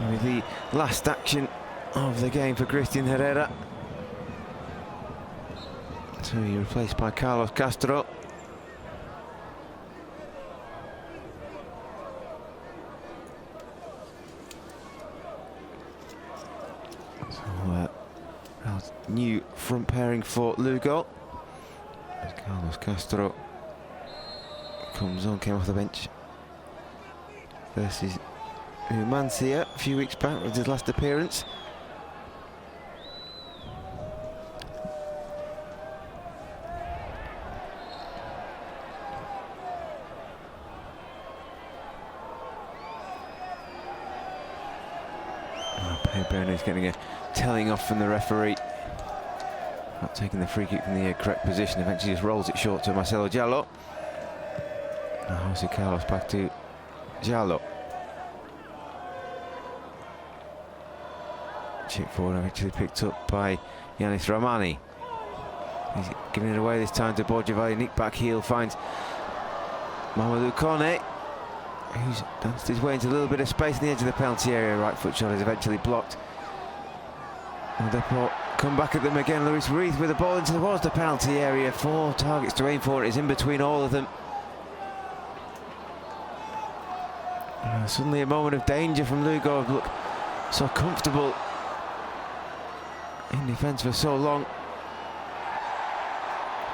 With the last action of the game for Christian Herrera. So he replaced by Carlos Castro. So new front pairing for Lugo. As Carlos Castro comes on, came off the bench versus Numancia a few weeks back with his last appearance. He's getting a telling off from the referee. Not taking the free kick from the correct position. Eventually just rolls it short to Marcelo Diallo. Now Jose Carlos back to Diallo. Chip forward eventually picked up by Yanis Ramani. He's giving it away this time to Borja Nick back heel finds Mamadou Kone, who's danced his way into a little bit of space in the edge of the penalty area. Right foot shot is eventually blocked. And Deport come back at them again. Luis Ruiz with the ball into the penalty area. 4 targets to aim for. It is in between all of them. Suddenly a moment of danger from Lugo. Look so comfortable in defence for so long.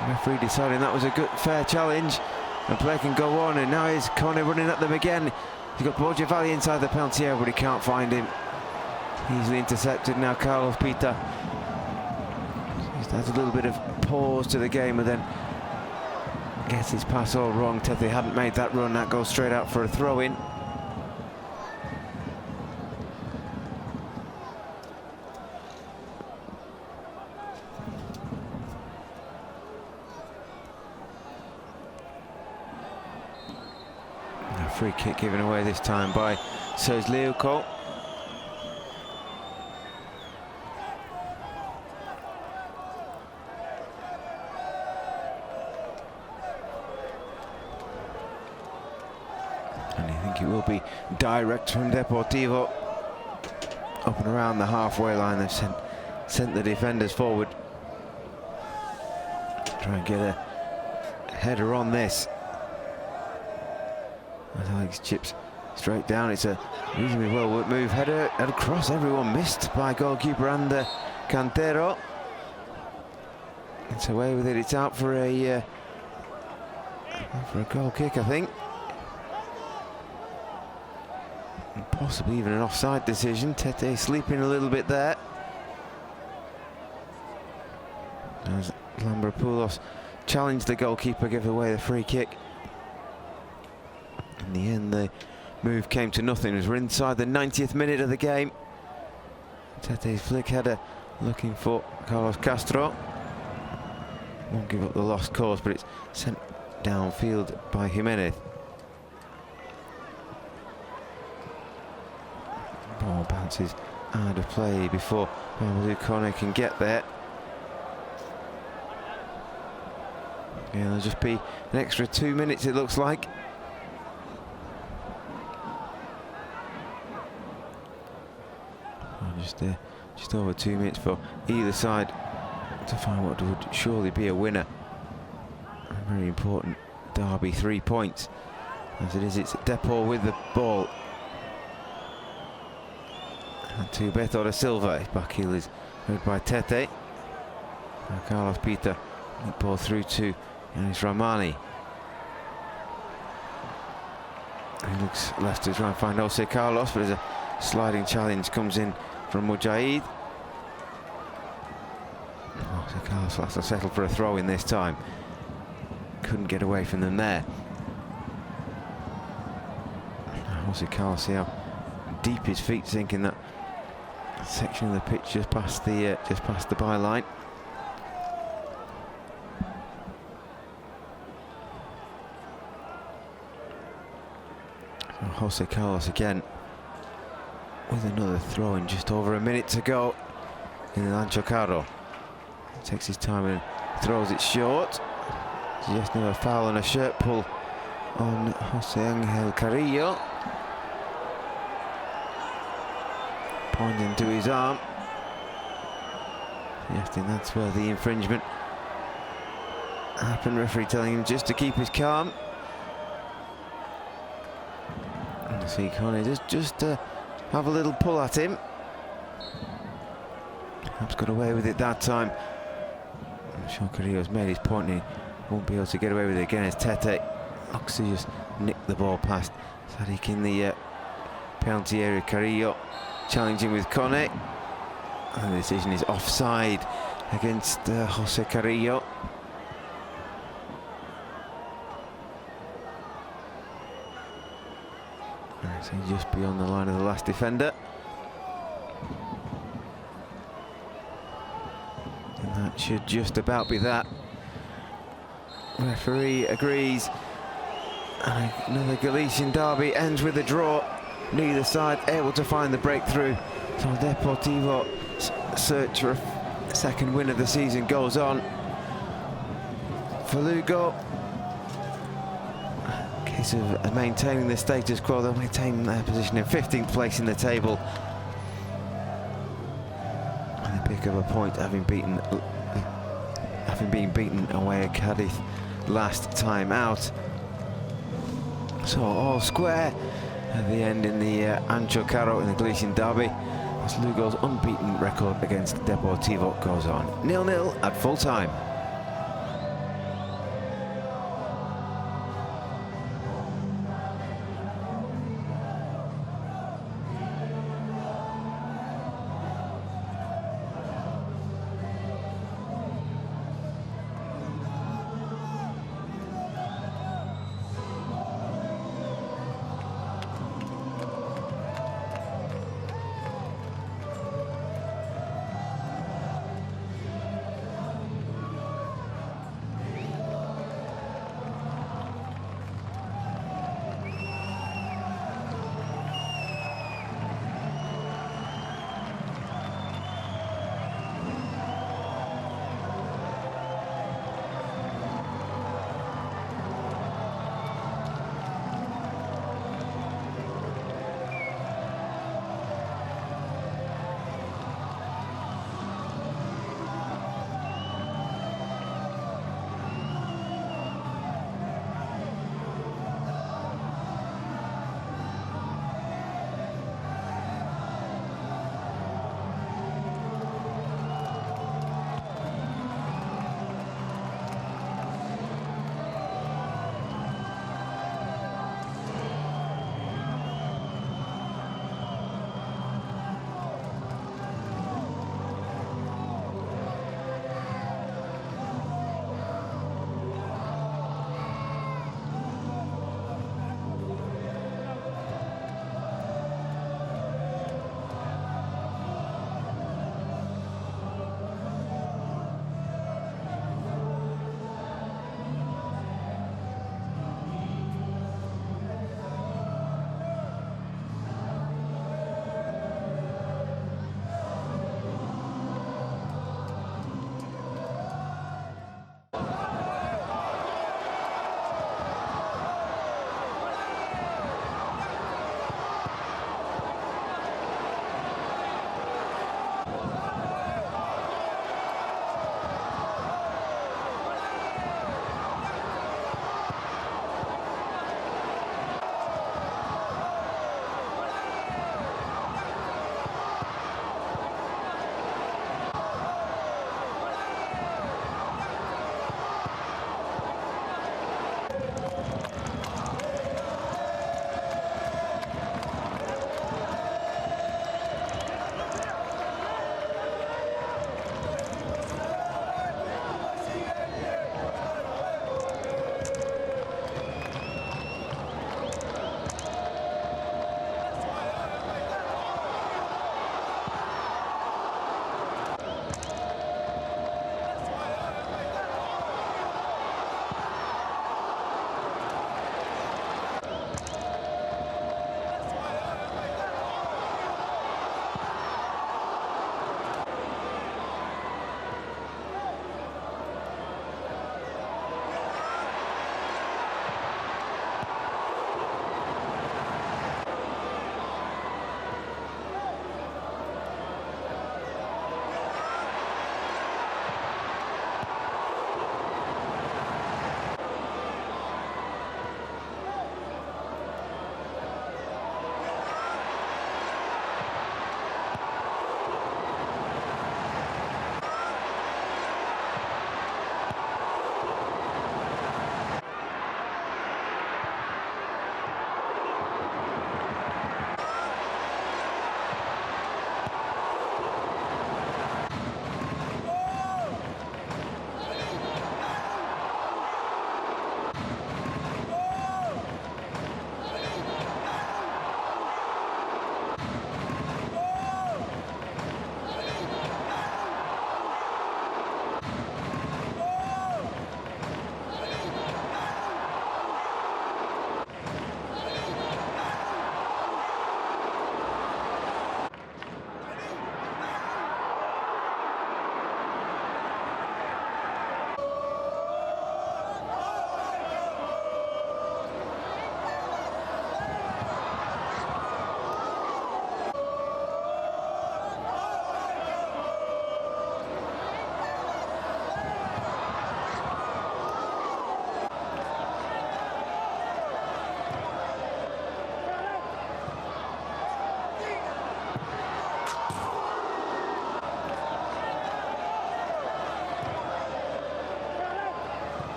The referee deciding that was a good, fair challenge, and play can go on. And now is Kone running at them again. He's got Borja Valli inside the penalty area, but he can't find him. Easily intercepted now. Carlos Pita just adds a little bit of pause to the game, and then gets his pass all wrong. Tete hadn't made that run. That goes straight out for a throw-in. Free kick given away this time by Serge Leuko. And I think it will be direct from Deportivo. Up and around the halfway line, they've sent the defenders forward. Try and get a header on this. Alex chips straight down. It's a reasonably well worked move. Header across, everyone missed by goalkeeper and Cantero. It's away with it. It's out for a goal kick, I think. And possibly even an offside decision. Tete sleeping a little bit there. As Lambropoulos challenged the goalkeeper, give away the free kick. In the end, the move came to nothing as we're inside the 90th minute of the game. Tete's flick header looking for Carlos Castro. Won't give up the lost cause, but it's sent downfield by Jimenez. Ball bounces out of play before Konakry can get there. Yeah, there'll just be an extra 2 minutes, it looks like. Just over 2 minutes for either side to find what would surely be a winner. A very important derby, 3 points. As it is, it's Depor with the ball. And to Beto da Silva. His back heel is heard by Tete. And Carlos Peter. The ball through to Yanis Ramani. He looks left to try and find Jose Carlos, but as a sliding challenge comes in from Mujahid. Jose Carlos has to settle for a throw in this time. Couldn't get away from them there. Jose Carlos, see how deep his feet sink in that section of the pitch just past the byline. So Jose Carlos again with another throw in just over a minute to go in the Ancho Carro. Takes his time and throws it short. Suggesting a foul and a shirt pull on Jose Angel Carrillo. Pointing to his arm. Suggesting that's where the infringement happened. Referee telling him just to keep his calm. And see Connie just have a little pull at him. Perhaps got away with it that time. I'm sure Carrillo's made his point and he won't be able to get away with it again as Tete looks to just nick the ball past Sadiq in the penalty area. Carrillo challenging with Kone. And the decision is offside against Jose Carrillo. So just beyond the line of the last defender. And that should just about be that. Referee agrees. And another Galician derby ends with a draw. Neither side able to find the breakthrough. So Deportivo search for a second win of the season goes on. For Lugo, case of maintaining the status quo, they'll maintain their position in 15th place in the table. And they pick up a point having been beaten away at Cadiz last time out. So all square at the end in the Ancho Carro in the Galician derby, as Lugo's unbeaten record against Deportivo goes on. 0-0 at full time.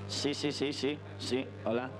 Sí, sí, sí, sí, sí, hola.